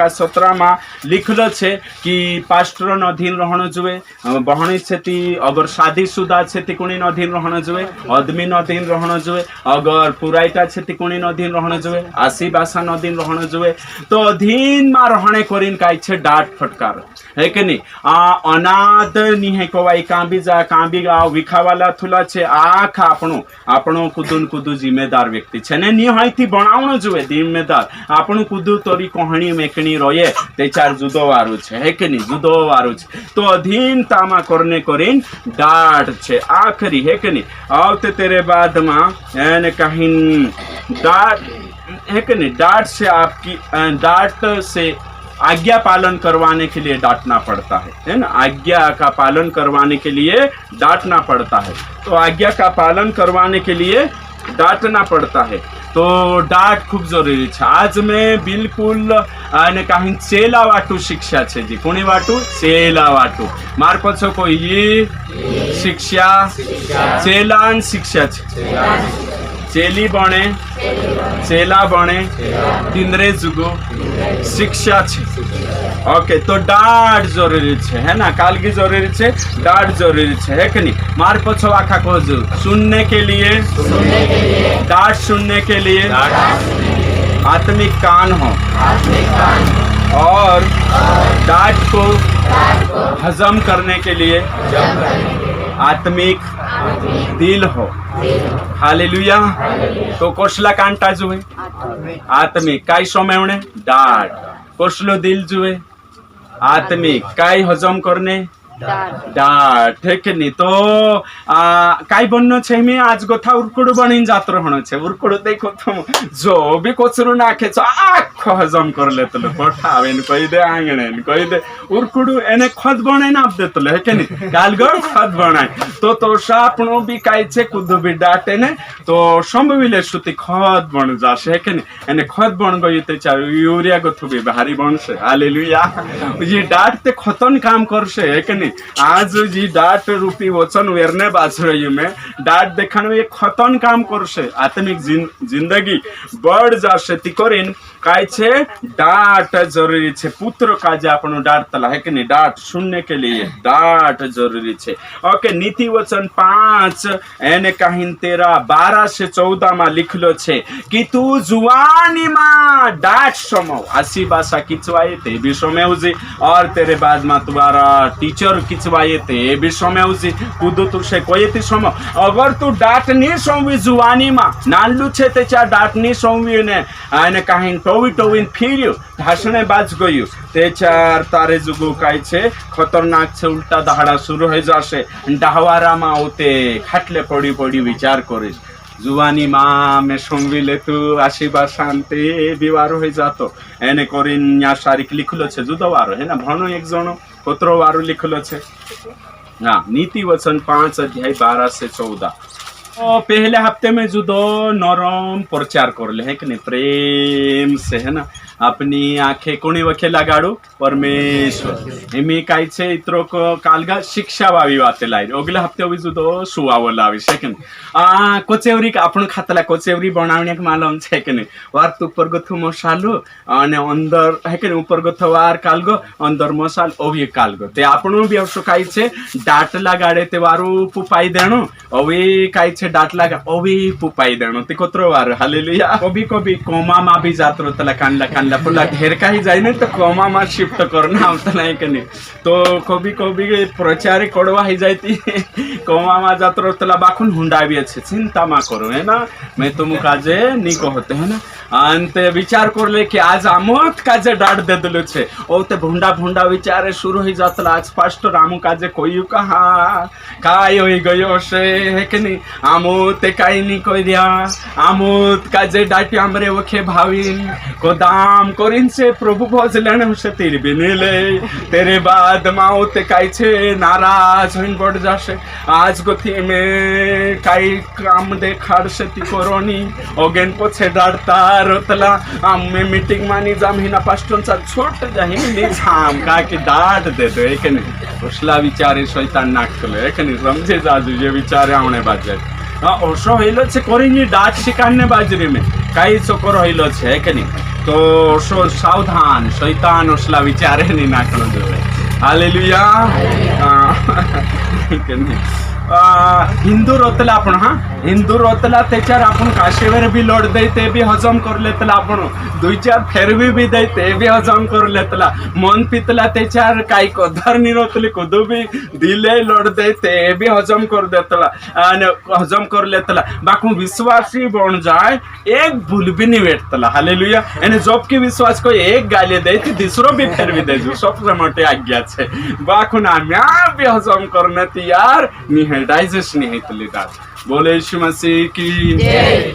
17 में लिखलो छे कि पास्टर अधीन रहण जुए बहणी छे ती अगर शादीशुदा छे ती कुणी अधीन रहण जुए आदमी अधीन रहण जुए अगर पुराइटा छे ती कुणी अधीन रहण जुए आसी बासा अधीन रहण जुए तो अधीन में रहणे करिन काय छे डाट फटकार है कि नहीं अनाद नहीं है कोवाई कां भी जा कां भी गाव विखावाला थुला छे आख आपणो कुदू जिम्मेदार व्यक्ति छे ने नी हायथी बनावणो जुए जिम्मेदार आपणो कुदू तोरी कोहणी मेकणी रोये ते चार जुदो वारू छे है कि नहीं जुदो वारू छे तो अधीनता मा करने करिन डाट छे आखरी है कि नहीं। आवते तेरे बाद मा एने कहिन डाट है कि नहीं डाट से आपकी डाट से आज्ञा पालन करवाने के लिए डांटना पड़ता है ना आज्ञा का पालन करवाने के लिए डांटना पड़ता है तो आज्ञा का पालन करवाने के लिए डांटना पड़ता है तो डांट खूब जरूरी है। आज मैं बिल्कुल कहीं चेला वाटू शिक्षा छे जी कोनी वाटू चेला वाटू मार पछो कोई ये शिक्षा चेलान शिक्षा छे चेली बने चेला बने तिंद्रे जुगो शिक्षा छे ओके तो डांट जरूरी छे है ना कालगी जरूरी छे डांट जरूरी छे है कि नहीं। मार पछो आखा कहजू सुनने के लिए डांट सुनने के लिए आत्मिक कान हो और डांट को हजम करने के लिए आत्मिक दिल हो हालेलुया। तो कोसला कांटा जुए आत्मिक काय सोमेवणे डाट कोसलो दिल जुए आत्मिक काय हजम करने डाट है कि नहीं। तो काय बननो छे मी आज गोथा उरकुडू बनिन जात रहणो छे उरकुडू देखो तो जो भी कोचरू नाखे छ आखो हजम कर लेतलो पठावेन कहि दे आंगणेन कहि दे उरकुडू एने खत बनाइन आप देतलो है कि नहीं गालगो खत बनाय तो सापणो भी काय छे कुदू भी डाटे ने तो संभविले सुती खत बन जासे है कि नहीं एने खत बन गयो ते चार यूरिया गोथु भी भारी बनसे हालेलुया। ये डाट ते खतन काम करसे है कि नहीं आज जी डाट रूपी वचन वेरने बाजरयू में डाट देखाने में खतन काम करसे आत्मिक जिंदगी बढ़ जासे तिकोरिन काय छे डाट जरूरी छे पुत्र काजे आपनो डाट तला है कि नहीं डाट सुनने के लिए डाट जरूरी छे ओके। नीति वचन 5 एने कहिन 12 से 14 में लिखलो छे कि तू जुवानी में डाट समो आसी भाषा किचवाए ते भी समझी और तेरे बाद में तुम्हारा टीचर किचवाए ते भी समझी कुदू तू से कोई ती समो अगर तू डाट नहीं समझी जुवानी में नानलू छे ते चार डाट नहीं समझी ने आने कहिन टोविन फिर्यो ढासणे बाज गयो ते चार तारे जुगो काय छे खतरनाक छे उल्टा दहाड़ा शुरू हो जाशे डाहवारा में होते खाटले पड़ी पड़ी विचार करे जुवानी माँ में समझी ले तू आशीर्वाद शांति बीवारो हो जातो एने करीन या शारीक लिखलो छे जुदो वारो है ना भणो एक जणो कोतरो वारो लिखलो छे हाँ नीति वचन 5 अध्याय 12 से 14 तो पहले हफ्ते में जुदो नरम प्रचार कर ले है कि नहीं प्रेम से है ना अपनी आंखें कोणी वखे लगाड़ू परमेश्वर एमी काय छे इतरो को कालगा शिक्षा वावी वाते लाई अगले हफ्ते भी जुदो सुवावो लावी सेकंड कोचेवरी आपण खातला कोचेवरी बनावणे के मालूम छे कि नहीं वार तो ऊपर गथु मसालो अने अंदर है कि ऊपर गथु वार कालगो अंदर मसाल ओवी कालगो ते आपणो भी अवश्य काय छे डाट लगाड़े ते वारू पुपाई देणो ओवी काय छे डाट लगा ओवी पुपाई देणो ते कोतरो वार हालेलुया कभी कभी कोमा मा भी जातरो तला कानला कान पुला ढेर काही जाईने तो कोमा मा शिफ्ट करना आवता नाही कनी तो कभी कभी प्रचार कोडवा ही जाती कोमा मा जातो तला बाखून हुंडावी अच्छे चिंता मा करो है ना मैं तुम काजे नी कहते है ना अंत विचार करले कि आज आमोत काजे डाट दे दिलो छे ओ ते भुंडा भुंडा विचारे शुरू ही जातला आज पास्टर आमो काजे कोई कहा काय होई गयो से है कि नहीं आमो ते काही नी कोई दिया आमोत काजे डाटी हमरे वखे भाविन को दाम कोरिन से प्रभु भोजलेने हुसे तेरी बिनेले तेरे बाद माओ ते काही छे नाराज होईन पड़ जाशे आज गोथी में काही काम देखाड से ती कोरोनी ओगेन पोछे डाडता रोतला आम्ही मीटिंग मानी जाम हिना पास्टरचा छोट जाही नी झाम का की डाट देतो है कि नहीं उसला विचारे शैतान नाकलो है कि नहीं समझे जाजू ये विचारे आवणे बाजे ओशो हइलो छे कोरिनी डाट शिकाने बाजरी में काही चोकर हइलो छे है कि नहीं तो ओशो सावधान शैतान उसला विचारे नी नाकलो जोए हालेलुया कि नहीं हिंदू रोतला आपण हा हिंदू रोतला त्याच्यावर आपण काशेवर बी लोड दे ते बी हजम कर लेतला आपण दुई चार फेरवी बी दे ते बी हजम कर लेतला मन पितला त्याच्यावर काही कदर नि रोतली कदू बी दिले लोड दे ते बी हजम कर देतला आणि हजम कर लेतला बाकू विश्वासी बन जाय एक भूल भी नहीं वेटतला हालेलुया आणि जोब की विश्वास को एक गाले दे ती दूसरो भी फेरवी दे जो सबसे मोटी आज्ञा छे बाकू ना म्या भी हजम करने तैयार नि है डाइजेस्ट नहीं है डाट बोले यीशु मसीह की जय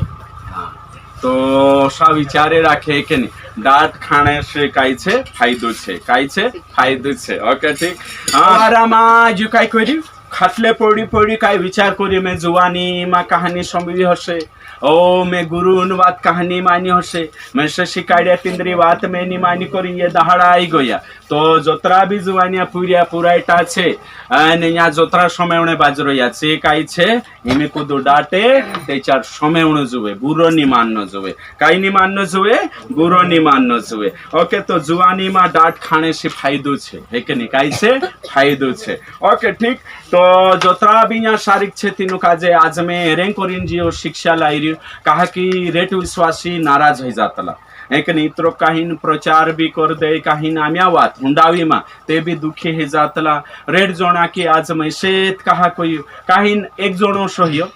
तो सा विचारे राखे के नहीं डाट खाने से काई छे फायदो छे काई छे फायदो छे ओके ठीक आरामा जो काई कोरी खाटले पड़ी पड़ी काई विचार करी मैं जुवानी मा कहानी संबंधी हसे ओ मैं गुरुन बात कहानी मानी हसे मैं शशि काड़िया तिंद्री बात में नी मानी करी ये दहाड़ा आई गया तो जोतरा भी जुवानिया पूरिया पुराइटा छे અને યા જોતરા સમયણે બાજરો યા છે કાઈ છે એને કુદુ डाटे तेचार समयण जुवे बुरो नि माननो जुवे काई नि माननो जुवे बुरो नि माननो जुवे ओके तो जुवानी मा डाट खाने से फायदो छे है के नि काई छे फायदो छे ओके ठीक तो जोतरा भी या शारीरिक छे तीनु काजे आज में हेरें कोरिन जियो शिक्षा लाई कहा कि रेट विश्वासी नाराज हो जातला एक इतरो काहीन प्रचार भी कर दे काहीन आम्या वात हुंडावी मा ते भी दुखी हे जातला रेड जोना की आज मैसेत कहा कोई काहीन एक जोनो सहियो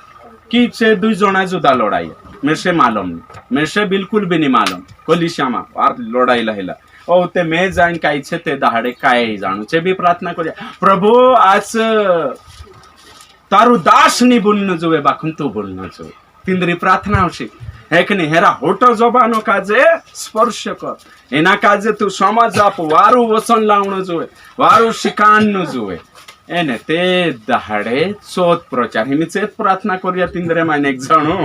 कि से दुई जोना जुदा लड़ाई मेरे से मालूम मेरे से बिल्कुल भी नहीं मालूम कोलिशामा आर लड़ाई लहेला ओ ते मैं जाइन काई छे ते दहाड़े काय जाणू छे भी प्रार्थना करिया प्रभु आज तारु दास नी बोलनो जोवे बाखुन तो बोलनो जोवे तिंद्री प्रार्थना होशी है कि नहीं हेरा होटो जबानो काजे स्पर्श कर एना काजे तू समझ आप वारू वचन लावणो जोवे वारू शिकाणनो जोवे एने ते दहाड़े चोत प्रचार हिमी चेत प्रार्थना करिया तिंद्रे माने एक जणो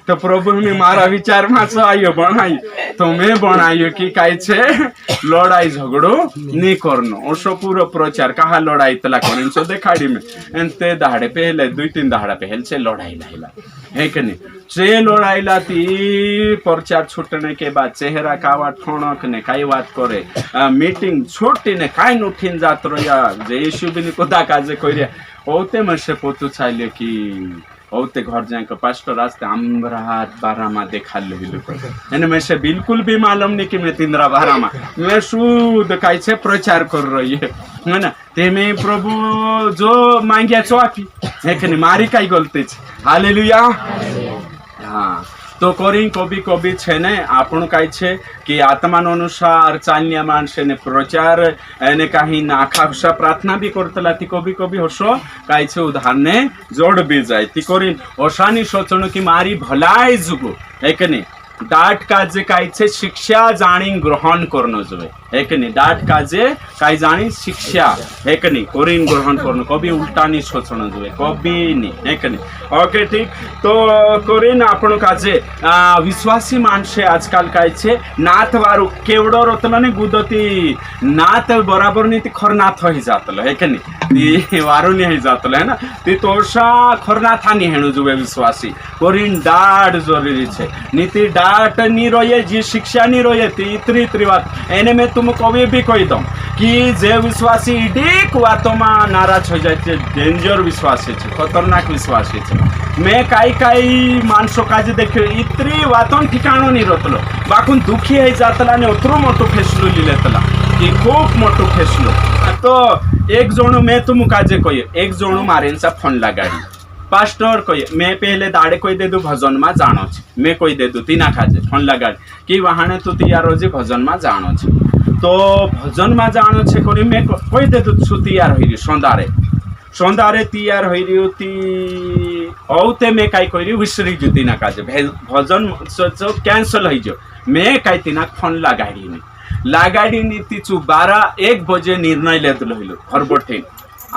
तो प्रभु हिमी मारा विचार मा आयो बनाई तो मैं बनायो कि काई छे लड़ाई झगड़ो नी करनो ओसो पूरो प्रचार कहा लड़ाई तला करिन सो देखाड़ी में एनते दहाड़े पहले दुई तीन दहाड़ा पहले से लड़ाई लाइला है कि नहीं से लड़ाई लाती प्रचार छूटने के बाद चेहरा कावा ठोणक ने काई बात करे मीटिंग छोटी ने काई उठीन जात रया जे यीशु बिनी कोदा काजे करिया ओते मसे पोतु छाइले कि ओते घर जाए के पास्टर रास्ते अमरात बारामा देखा लेलु एने में से बिल्कुल भी मालूम नहीं कि मैं तिंद्रा बारामा मैं शुद्ध काई छे प्रचार कर रही है ना ते में प्रभु जो मांगिया चोकी है कि मारी काई गलती छे हालेलुया हाँ तो कोरी कभी कभी छे ने आपण काई छे कि आत्मानो अनुसार चालनिया माणसे ने प्रचार एने काही नाखाशा प्रार्थना भी करतला ती कभी कभी होशो काई छे उदाहरणे जोड भी जाय ती कोरी ओशानी सोचणो कि मारी भलाई जुगो एक ने डाट काजे काई छे शिक्षा जाणी ग्रहण करनो जोवे एक ने डाट काजे काई जाणी शिक्षा एक ने कोरीन ग्रहण करनो कभी उल्टा नहीं सोचणो जोवे कभी नहीं एक ने ओके ठीक तो कोरीन आपण काजे विश्वासी माणसे आजकाल काई छे नाथ वारू केवडो रोतलो ने गुदती नाथ बराबर नी ती खरनाथ होई जातलो है ने ती वारू नी होई जातलो है ना ती तोषा खरनाथा नी हेणु जोवे विश्वासी कोरीन डाट जरूरी छे नीति डाट नी रोये जी शिक्षा नी रोये ती इतरी बात एने में तुम कभी भी कही दो कि जे विश्वासी डीक वातो में नाराज हो जाए डेंजर विश्वासी है खतरनाक विश्वासी है मैं काई मानसो काजे देखियो इतरी वातों ठिकाणो नहीं रोतलो बाकून दुखी है जातला ने उतरो मोटो फेसलो लिलेतला कि खूब मोटो फेसलो तो एक जोणो मैं तुम काजे कोई एक जोणो मारेन सा फोन लगाड़ी पास्टर कोई मैं पहले दाड़े कोई दे दू भजन में जानो छ मैं कोई दे दू तीना काजे फोन लगाड़ी कि वहाने तू तैयार हो जी भजन में जानो छ तो भजन में जानो छ कोरी मैं कोई दे दू छु तैयार होई संदारे संदारे तैयार होती औते मैं काई कोई विसरी जुती ना काजे भजन सोचो कैंसल हो जो मैं काई तीना फोन लगाड़ी नी तीचु 12-1 बजे निर्णय ले दिलो घर बैठे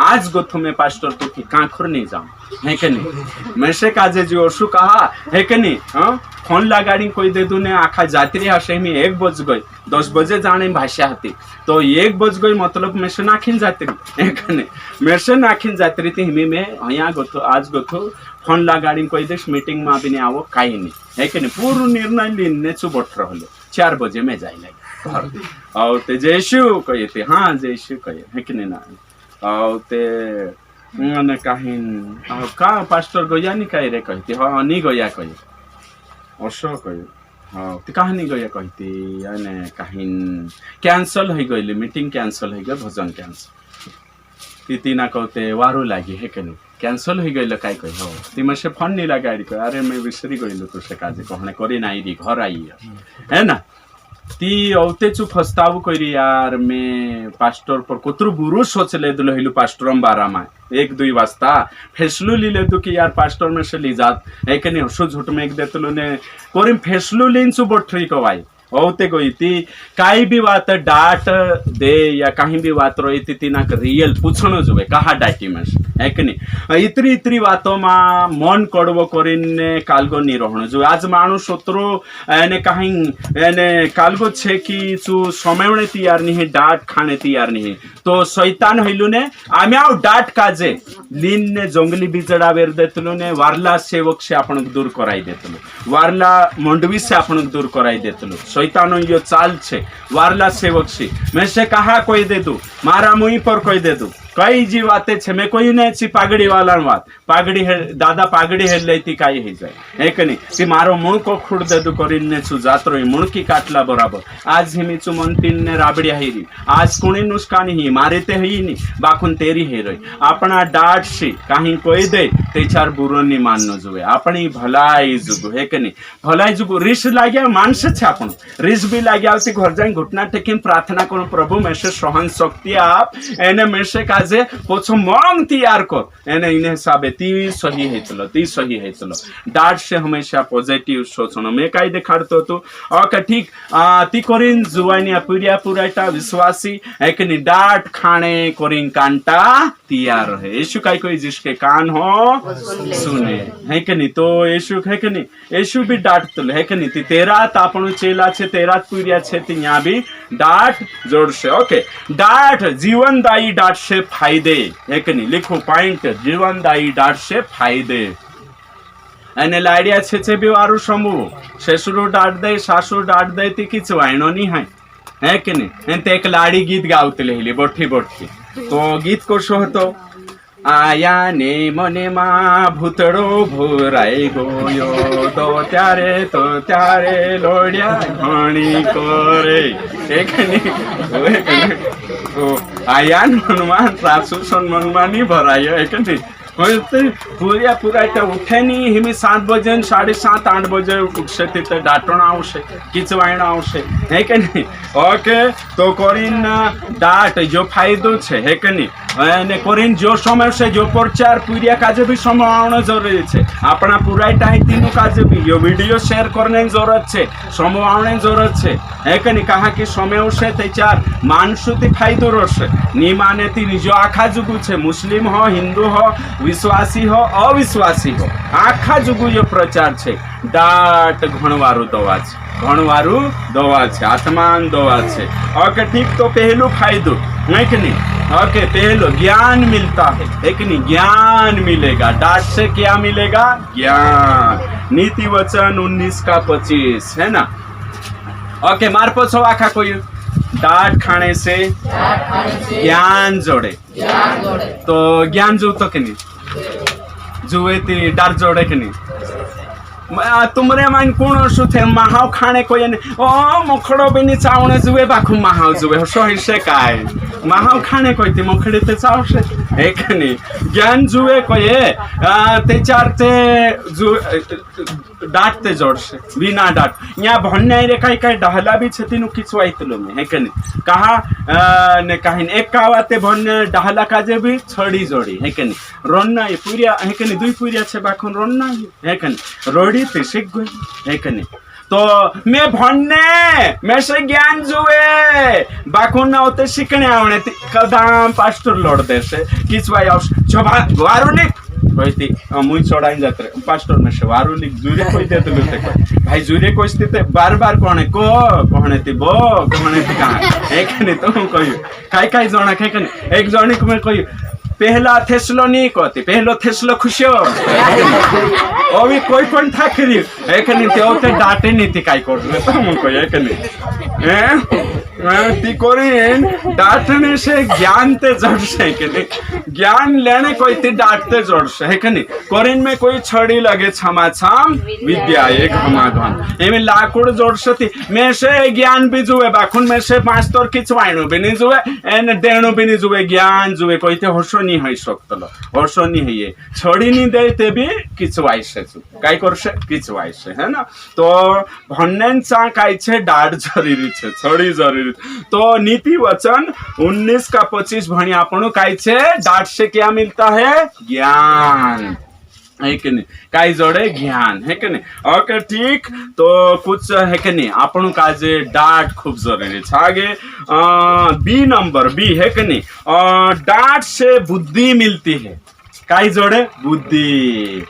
आज गोथु में पास्टर तो कि कांखुर नहीं जाऊं है कि नहीं मैं से काजे जो ओसु कहा है कि नहीं हाँ फोन लगाड़ी कोई दे दूने आखा जात्री हसे में 1 बज गई 10 बजे जाने भाषा हती तो 1 बज गई मतलब मैं से नाखिन जात्री है कि नहीं मैं से नाखिन जात्री थी हिमी में यहाँ गोथु आज गोथु फोन लगाड़ी कोई देश मीटिंग में भी नहीं आवो कहीं नहीं है कि नहीं पूर्ण निर्णय लेने चु बैठ रहो 4 बजे में जाए लगे घर और ते जयशु कहे थे हाँ जयशु कहे है कि नहीं ना और ते ने कहीं का पास्टर गया नहीं कहे रे कहती हाँ नहीं गया कहे ओसो कहे हाँ तो कहाँ नहीं गया कहती यानी कहीं कैंसल हो गई मीटिंग कैंसल हो गया भजन कैंसल तीना कहते वारो लगी है कि नहीं कैंसल हो गई कहीं कही हो तिम से फोन नहीं लगा अरे मैं विसरी गई तुझसे काजे कहने करी ना आई घर आई है ना ती औते चु फस्ताव करी यार मैं पास्टर पर कुतरु बुरु सोच ले दिलो हिलु पास्टर बारा में 1-2 वास्ता फैसलो ली ले दो कि यार पास्टर में से ली जात है कि नहीं हसो झूठ में एक देतलो ने कोरिम फैसलो लेन सु बोट्री को भाई औते गई थी काई भी बात डाट दे या कहीं भी बात रही थी तीना रियल पूछनो जो कहा डाटी में है कि नहीं इतरी बातों में मन कड़वो करीने कालगो नहीं रहनो जो आज मानुष उतरो एने कहीं एने कालगो छे कि चु समय तैयार नहीं डाट खाने तैयार नहीं तो शैतान हइलु ने आम्याव डाट काजे लीन ने जंगली बिजड़ा बेर देतलु ने वारला सेवक से आपण दूर कराई देतलु वारला मंडवी से आपण दूर कराई देतलु शैतानो यो चाल छे वारला सेवक से मैं से कहा कोई दे दू मारा मुई पर कोई दे दू कई जी बातें छे मैं कोई नहीं छी पागड़ी वाला बात पागड़ी है दादा पागड़ी है लेती काई है जाए है कि नहीं ती मारो मुण को खुड़ दे दू करिने छु जात्रो मुण की काटला बराबर आज हिमी चु मंतिन ने राबड़िया हेरी आज कुणी नुस्कानी ही मारे ते ही नहीं बाखुन तेरी हे रही अपना डाट से कहीं कोई दे ते चार बुरो नहीं माननो जुए अपनी भलाई जुगु है कि नहीं भलाई जुगु रिस लाग्या मानस छे आपण रिस भी लाग्या सी घर जाई घुटना टेकिन प्रार्थना करो प्रभु में से सहन शक्ति आप एने में से काजे पोछो मंग तैयार कर एने इने हिसाबे ती सही है चलो डाट से हमेशा पॉजिटिव सोचनो मैं काई देखाड़तो तो ओके ठीक ती कोरिन जुवानिया पूरा विश्वासी है कि नहीं डाट खाने कोरिन कांटा तैयार है यीशु काई कोई जिसके कान हो सुने है कि नहीं तो यीशु है कि नहीं यीशु भी डाट तो है कि नहीं ती तेरा तापणु चेला छे तेरा पूरिया छे ती यहाँ भी डाट जोड़ से ओके डाट जीवनदायी डाट से फायदे है कि नहीं लिखो पॉइंट जीवनदायी डाट से फायदे एने लाड़िया छे भी वारू समूह ससुर डाट दे सासू डाट दे ती किच वाइनो नहीं है कि नहीं एनते एक लाड़ी गीत गाउतले हिली बोठी तो गीत को सो तो आया ने मने मा भूतड़ो भोराई गोयो तो त्यारे लोड़िया घणी करे एक नहीं तो आया हनुमान सासू सन्मानी भरायो एक नहीं पूरा उठे नहीं हिमी 7 बजे 7:30-8 बजे उठसे तिथे डाटण आवशे किचवायण आवशे है कि नहीं ओके तो कोरिन डाट जो फायदो छे है कि नहीं અને કોરીન જો સમય છે જો પ્રચાર પૂર્યા કાજે भी समय આવવાનો જરૂરી છે આપણા પૂરા ટાઈતીનું કાજે भी यो वीडियो शेयर करने जरूरत છે समय આવવાની જરૂરત છે હે કે નહીં કહા કે समय આવશે તે ચાર માનસુથી ફાયદો રહેશે ની માને તી જો આખા જુગુ છે મુસ્લિમ हो हिंदू हो विश्वासी हो अविश्वासी हो आखा जुगु यो प्रचार છે डाट घणवारू दवा છે आत्मान दवा છે ओके ठीक तो पहलू फायदो नहीं कि नहीं ओके पहलो ज्ञान मिलता है कि नहीं ज्ञान मिलेगा डाट से क्या मिलेगा ज्ञान नीति वचन 19:25 है ना ओके मार पछो आखा कोई डाट खाने से ज्ञान जोड़े तो ज्ञान जो तो कि नहीं जुए ती डाट जोड़े कि नहीं तुमरे मान कोण असू थे महाव खाणे कोई ओ मोखड़ो बिनी चावणे जुवे बाखू महाव जुवे सही से काय महाव खाणे कोई ती मोखड़े ते चावशे एक नहीं ज्ञान जुवे कोई ते चार ते डाट ते जोड़शे बिना डाट या भन्ने रे काय काय डहला भी छती नु किचवाइतलो में है कने कहा ने काहिन एक कावा ते भन्ने डहला काजे भी छड़ी जोड़ी है कने रोन्ना ये पूरिया है कने दुई पूरिया छे बाखुन रोन्ना है कने रोड़ी ते सिक गई है कने तो मैं भन्ने मैं से ज्ञान जुए बाखुन ना होते शिकणे आवणे कदाम पास्टर लोड देशे किचवाई आउस छबा वारुलिक कहती मुई चढ़ाई जाते पास्टर में से वारुलिक जुरे कोई दे तो भाई जुरे कोई स्थित बार बार कोने को कोने ती बो कोने ती कहां एक नहीं तो कहियो काय काय जणा काय कने एक जणी को मैं कहियो पहला थेसलोनिक होती पहलो थेसलो खुशियो अभी कोई कोन ठाकरी एक नहीं ते ओते डाटे नहीं ती काय करले तो हम को एक नहीं ती कोरिन डाटने से ज्ञान ते जड़से के नहीं ज्ञान लेने कोई ती डाटते जड़से है के नहीं कोरिन में कोई छड़ी लगे छमा छाम विद्या एक घमाघम एमे लाकुड़ जोड़से थी में से ज्ञान भी जुए बाखुन में से पांच तोर किचवाइनो भी नहीं जुए एन देणो भी नहीं जुए ज्ञान जुए कोई ते होशो नहीं है सकतलो होशो नहीं है ये छड़ी नहीं देते भी किचवाई से काय करसे किचवाई से है ना तो भन्नेन चा काय छे डाट जरूरी छे छड़ी जरूरी तो नीति वचन 19 का 25 भणी आपनो काय छे डाट से क्या मिलता है ज्ञान है कि नहीं काय जोड़े ज्ञान है कि नहीं ओके ठीक तो कुछ है कि नहीं आपन का जे डाट खूब जरूरी है आगे बी नंबर बी है कि नहीं डाट से बुद्धि मिलती है काय जोड़े बुद्धि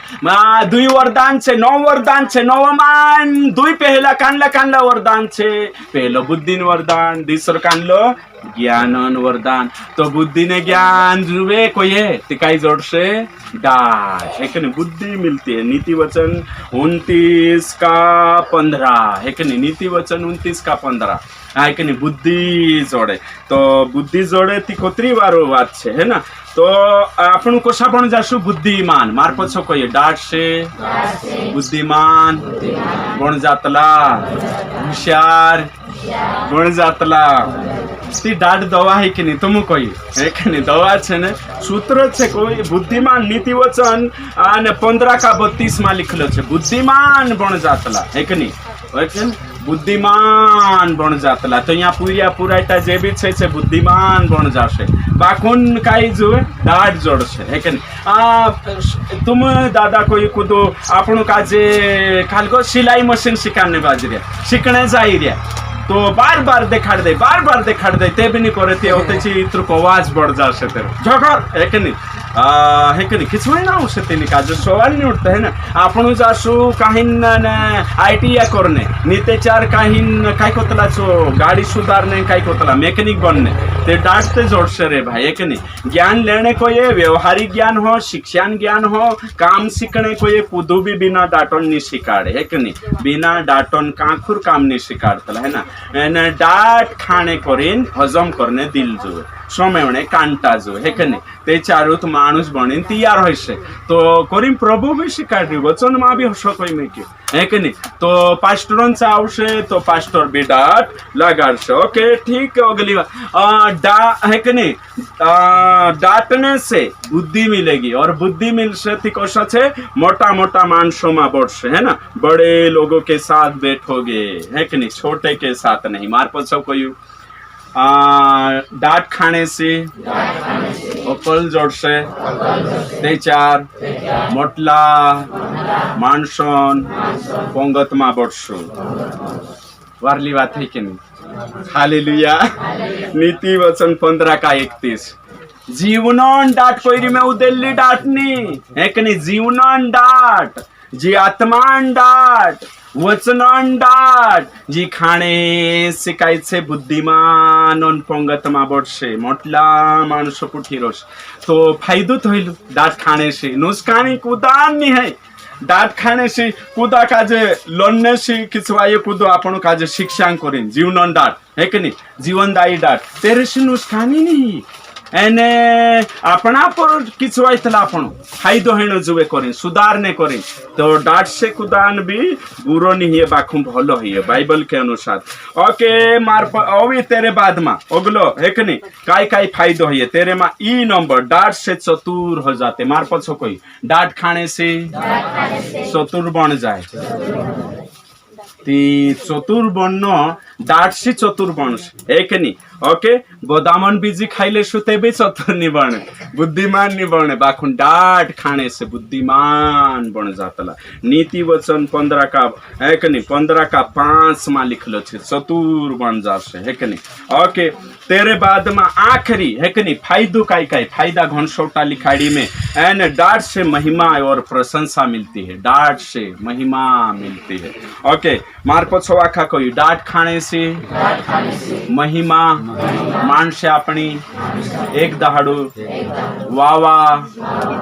दुई वरदान छे नवमान दुई पहला कानला वरदान छे पहलो बुद्धि वरदान दूसरो कानलो ज्ञानन वरदान तो बुद्धि ने ज्ञान जुए कोई है ते काय जोड़से डाट है कि नहीं बुद्धि मिलती है नीति वचन 29 का 15 है कि नहीं नीति वचन 29 का 15 है कि नहीं बुद्धि जोड़े तो बुद्धि जोड़े ती कोतरी वारो बात छे है ना तो आपण को सापण जासु बुद्धिमान मार पछो कोई डाट से बुद्धिमान बन जातला होशियार बन जातला ती डाट दवा है कि नहीं तुम कोई है कि नहीं दवा छे ने सूत्र छे कोई बुद्धिमान नीति वचन ने 15 का 32 में लिखलो छे बुद्धिमान बन जातला है कि नहीं बुद्धिमान बन जातला तो यहाँ पूरा जे भी छे बुद्धिमान बन जाशे बाखुन काई जो डाट जोड़से है कि नहीं तुम दादा कोई कुदो आपण का जे खाल को सिलाई मशीन सिखाने बाज रिया शिकने जाई रिया तो बार बार देखा दे ते भी नहीं करे थे होते ची इत्र को आवाज बढ़ जासे तेरे झगड़ है कि नहीं किचवाई ना उसे तेनी का जो सवाल नहीं उठता है ना आपण जासु काहिन आईटीआई करने नीते चार काहिन काय कोतला छो गाड़ी सुधारने काय कोतला मैकेनिक बनने ते डांटते जोड़ से रे भाई है कि नहीं ज्ञान लेने को ये व्यवहारिक ज्ञान हो शिक्षण ज्ञान हो काम सीखने को ये कुदू भी बिना डाटन नहीं सिखाड़े है कि नहीं बिना डाटन कांखुर काम नहीं सिखाड़ता है ना डाट खाने करीन हजम करने दिल जो समय कांटा जो है कि नहीं ते चारू तो मानुष बने तैयार होइसे तो करीम प्रभु भी शिकाड़ी वचन मां भी हसो कोई में क्यों है कि नहीं तो पास्टरन चावसे तो पास्टर भी डाट लगाड़से ओके ठीक है अगली बात डा है कि नहीं डांटने से बुद्धि मिलेगी और बुद्धि मिल से कोशा छे मोटा मोटा मानसों में बढ़से है ना बड़े लोगों के साथ बैठोगे है कि नहीं छोटे के साथ नहीं मार पछो कोई डांट खाने से अकल जोड़से ते चार मोटला मानसन पंगत मा बढ़सो वारली बात है कि नहीं हालेलुया नीति वचन 15 का 31 जीवनन डाट कोई में उदेली डाटनी है कि नहीं जीवनन डाट जी आत्मान डाट वचनन डाट जी खाने शिकाय से बुद्धिमान पंगत मा बढ़से मोटला मानुष पुठी रोस तो फायदो थइलु डाट खाने से नुस्कानी कुदान नहीं है डाट खाने से कुदा काजे लन्ने से किचवाये कुदो आपण काजे शिक्षा करें जीवनन डाट है कि नहीं जीवनदायी डाट तेरे से नुस्कानी नहीं एने अपना पर किछु आइतला आपण फायदो हेण जुवे करें सुधार ने करें तो डाट से कुदान भी बुरो नहीं है बाखु भलो है बाइबल के अनुसार ओके मार अभी तेरे बाद में अगलो एक नहीं काय फायदो है तेरे में ई नंबर डाट से चतुर हो जाते मार पछो कोई डाट खाने से चतुर बन जाए ती चतुर बननो डाट से चतुर बन एक नहीं ओके बदामन बीजी खाइले सुते भी चतुर नहीं बने बुद्धिमान नहीं बने बाखुन डाट खाने से बुद्धिमान बन जातला नीति वचन 15 का एक नहीं 15 का 5 में लिखलो छे चतुर बन जासे है कि नहीं ओके तेरे बाद में आखिरी है कि नहीं फायदो काय फायदा घनसौटा लिखाड़ी में एन डाट से महिमा और प्रशंसा मिलती है डाट से महिमा मिलती है ओके मार पछो आखा कोई डाट खाने से महिमा माणसे अपनी एक दहाडू वावा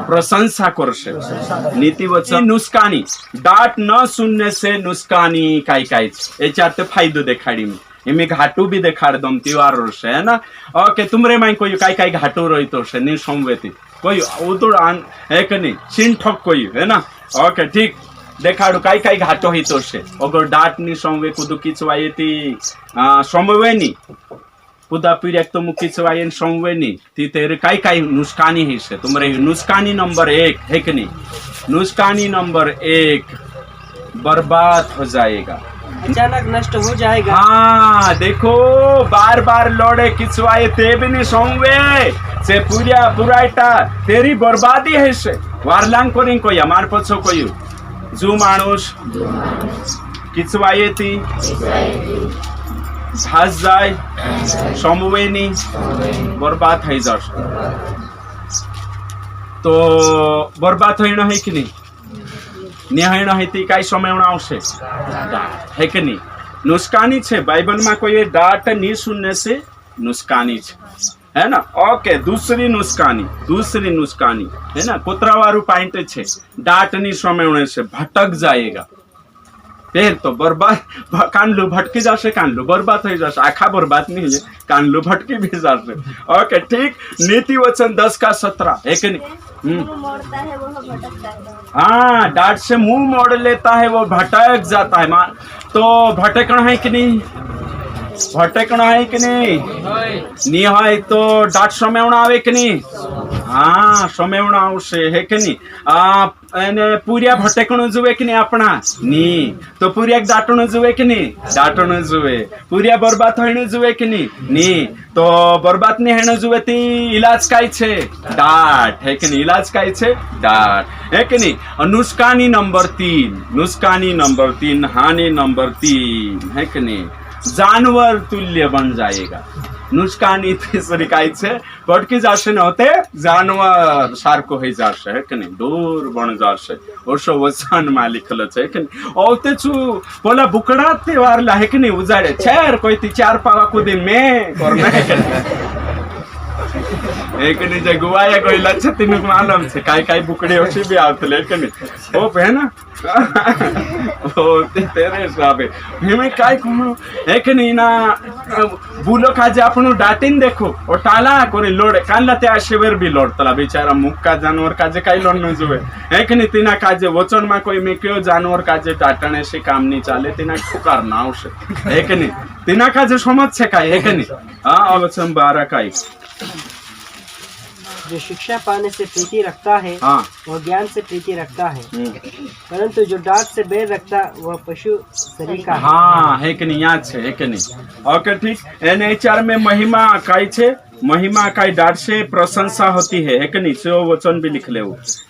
प्रशंसा करशे नीति वचन नुस्कानी डाट न सुनने से नुस्कानी काय याच्यात फायदो देखाडी में इमे घाटू भी देखाड़ दम त्योहार रोशे है ना ओके तुमरे माई कोई काय घाटू रही तो से नि संवेती कोई उदुड़ आन है कि नहीं सिन ठक कोई है ना ओके ठीक देखाड़ू काय घाटो ही तो से अगर डाट नि संवे कुदु किचवायती संवेनी कुदा पीड़क तो मुखी चवायन संवेनी ती तेरे काय नुस्कानी है से तुमरे नुस्कानी नंबर 1 है कि नहीं नुस्कानी नंबर 1 बर्बाद हो जाएगा अचानक नष्ट हो जाएगा हाँ देखो बार बार लौड़े किचवाए ते भी नहीं संवे से पुराटा तेरी बर्बादी है से वारलांग कोरिंग कोई हमार पछो कोई जो मानुष किचवाए थी भास जाए समवेनी बर्बाद है जाश तो बर्बाद होना है कि नहीं निहायण है ती काय समय आवशे है कि नहीं नुस्कानी छे बाइबल में कोई डाट नहीं सुनने से नुस्कानी छे है ना ओके दूसरी नुस्कानी है ना कुतरावारू पॉइंट छे डाट नहीं समय से भटक जाएगा फिर तो बर्बाद कानलू भटकी जाशे कानलू बर्बाद हो जाशे आखा बर्बाद नहीं है कानलू भटकी भी जाशे ओके ठीक नीति वचन 10 का 17 है कि नहीं मोड़ता है वो भटकता है हाँ डाट से मुंह मोड़ लेता है वो भटक जाता है तो भटकना है कि नहीं भटकना है कि नहीं है तो डाट समेवना आवे कि नहीं हाँ समेवना आवशे है कि नहीं पूरिया भटकणु जुवे कि नहीं अपना नी तो पूरिया डाटणु जुवे कि नहीं डाटणु जुवे पूरिया बर्बाद होणु जुवे कि नहीं तो बर्बाद नहीं हेणु जुवे ती इलाज काय छे डाट है कि नहीं इलाज काय छे डाट है कि नहीं नुस्कानी नंबर 3 हानि नंबर 3 है कि नहीं जानवर तुल्य बन जाएगा नुस्कानी तीसरी काय छे भटकी जाशे नहोते जानवर सारको हो जाशे है कि नहीं दूर बन जाशे ओशो वचन में लिखल है कि नहीं औते छु बोला बुकड़ा त्योहार ला है कि नहीं उजाड़े छेर कोई ती 4 पावा कुदी में करना है कि एक नहीं जे गुवाया कोई लक्ष्य तीन मालूम छे काय बुकड़ी ओसी भी आवतले कि नहीं ओ है ना ओ तेरे साबे हिमे काय कहू है कि नहीं ना बुलो काजे आपनु डाटिन देखो ओ टाला कोरी लोड कानला त्या शिवेर भी लोडतला बेचारा मुक्का जानवर काजे काय लोडनो जुवे है कि नहीं तीना काजे वचन में कोई में क्यों जानवर काजे टाटणे से काम नहीं चाले तीना ठुकार ना आवशे है कि नहीं तीना काजे समझ छे काय है कि नहीं हां वचन 12 काय जो शिक्षा पाने से प्रीति रखता है हाँ वह ज्ञान से प्रीति रखता है परंतु जो डांट से बैर रखता वह पशु सरीखा है हाँ है कि नहीं याद छे है कि नहीं ओके ठीक एनएचआर में महिमा काय छे महिमा काय डांट से प्रशंसा होती है कि नहीं जो वचन भी लिख ले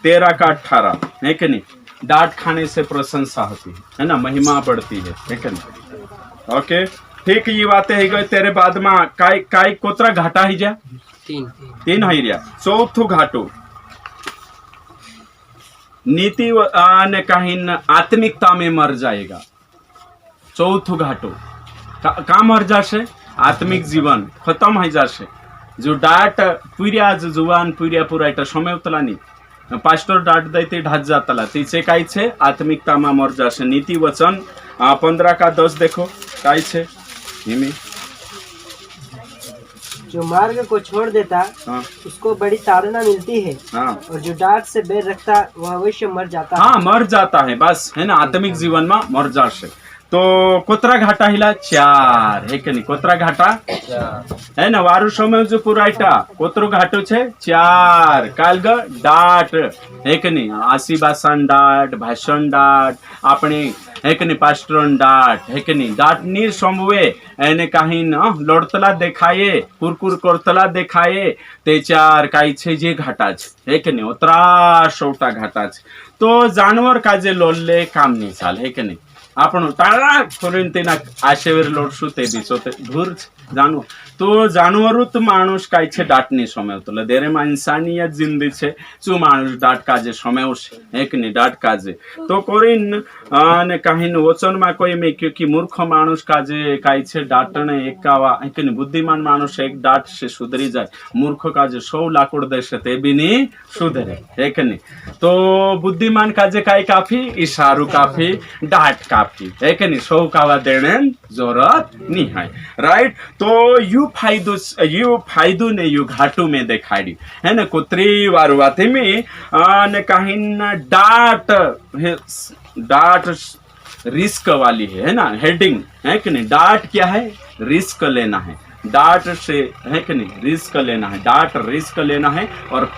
13 का 18 है कि नहीं डांट खाने से प्रशंसा होती है ना महिमा बढ़ती है कि नहीं ओके ठीक ये बातें है गई तेरे बाद में काय कोतरा घाटा ही जा 3 है रिया चौथो घाटो नीति ने कहीं आत्मिकता में मर जाएगा चौथो घाटो का मर जाशे आत्मिक जीवन खत्म हो जाशे जो डाट पुरिया जुवान पुरिया पुरायटा समय उतला नहीं पास्टर डाट दैते ढात जातला तिचे काय छे आत्मिकता में मर जाशे नीति वचन 15 का 10 देखो काय छे हिमे जो मार्ग को छोड़ देता हाँ उसको बड़ी ताड़ना मिलती है, हाँ और जो डांट से बैर रखता वह अवश्य मर जाता है। हाँ मर जाता है बस है ना आत्मिक जीवन में मर जाशे तो कोतरा घाटा हिला 4 है के नहीं कोतरा घाटा है ना वारु समय जो पुराइटा कोतरो घाटो छे 4 कालग डाट है के नहीं आशीबासन डाट भाषण डाट આપણે है के नहीं पास्टरन डाट है के नहीं डाट ની સમવે એને કાહી ન લોડતલા દેખાયે કુરકુર કરતલા દેખાયે તે 4 કાઈ છે જે ઘાટા છે है के नहीं ओतरा सोटा घाटा છે तो जानवर काजे लोलले काम नहीं चाल है के नहीं आपण टाळा करून तेना आशेवर लोडશું તે दिसो ते दूर जानवर तो जानवरूत माणूस काय છે દાટની સમયતલે દેરેમાં ઇન્સાનિયત જિંદગી છે શું માણસ દાટ કાજે સમયવશે એક ની દાટ કાજે તો કોરીન અને કાહીન વચનમાં કોઈ મે કે की मूर्ख माणूस काजे काय છે દાટણે એકાવા એક ની बुद्धिमान माणूस एक दाट से सुधरी जाए मूर्ख काजे 100 लाकूड देशे ते बी नहीं सुधरे एक नहीं तो बुद्धिमान काजे काय काफी इशारू काफी दाट काफी एक नहीं 100 कावा देने जरूरत नहीं है राइट तो यू फायदो ने यू घाटू में देखाड़ी है ना कुत्री वारुवाती में ने कहीं डाट डाट रिस्क वाली है ना हेडिंग है कि नहीं डाट क्या है रिस्क लेना है डाट से है कि नहीं रिस्क लेना है डाट रिस्क लेना है और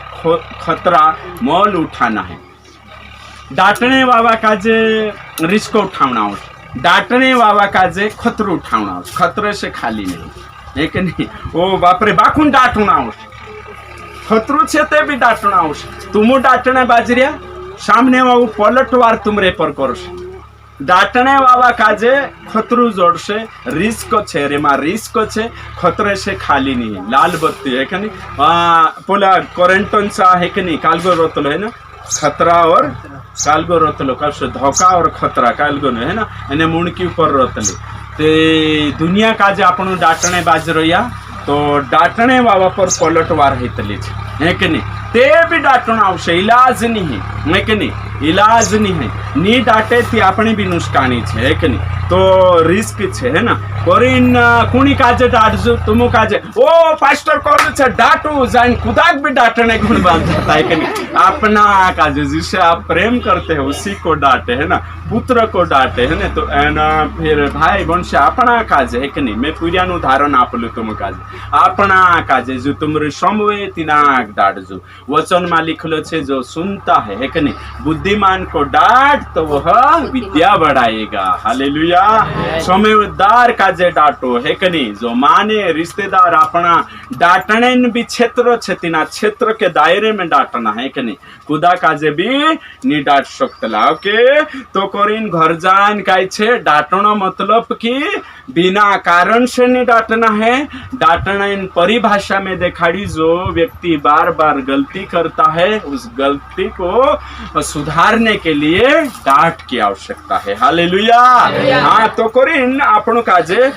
खतरा मोल उठाना है डाटने वाला का जे रिस्क उठाना हो डाटने वाला का जे खतरो उठाना हो खतरे से खाली नहीं है कि नहीं ओ बापरे बाखून डाटना हो खतरो छे ते भी डाटना हो तुम डाटने बाजरिया सामने वाला पलटवार तुमरे पर करो डाटने वाला काजे खतरू जोड़से रिस्क छे रे मा रिस्क छे खतरे से खाली नहीं लाल बत्ती है कि नहीं पोला करंटन सा है कि नहीं कालगो रोतलो है ना खतरा और कालगो रोतलो कल धोखा और खतरा कालगो है ना एने मुणकी ऊपर रोतली ते दुनिया काजे आपनो डाटने बाज रहिया तो डाटने वाला पर पलटवार हेतली है कि नहीं ते भी डाटना आवश्य इलाज नहीं है कि नहीं इलाज नहीं है नी डाटे थी अपनी भी नुकसानी है कि नहीं तो रिस्क है ना कोरिन कुणी काजे डाटजो तुम काजे ओ पास्टर कॉल छे डाटू जान खुदाक भी डाटने गुण बांध जाता है कि नहीं अपना काजे जिसे आप प्रेम करते हो उसी को डांटे है ना पुत्र को डांटे है ना तो एना फिर भाई वंश अपना काजे है कि नहीं मैं पूरिया नु उदाहरण आपलू तुम काजे अपना काजे जो तुमरे समवे तिनाक डाटजो वचन में लिखलो छे जो सुनता है कि नहीं बुद्धिमान को डांट तो वह विद्या बढ़ाएगा हालेलुया समझदार काजे डांटो है कि नहीं जो माने रिश्तेदार अपना डांटने भी क्षेत्र छे तिना क्षेत्र के दायरे में डांटना है कि नहीं खुदा काजे भी नहीं डांट सकतला ओके तो कोरिन घर जान काय छे डांटना मतलब कि बिना कारण से नहीं डांटना है डांटना इन परिभाषा में दिखाड़ी जो व्यक्ति बार बार गलती करता है उस गलती को सुधारने के लिए डांट की आवश्यकता है हालेलुया हाँ तो कोरिन आपण काजे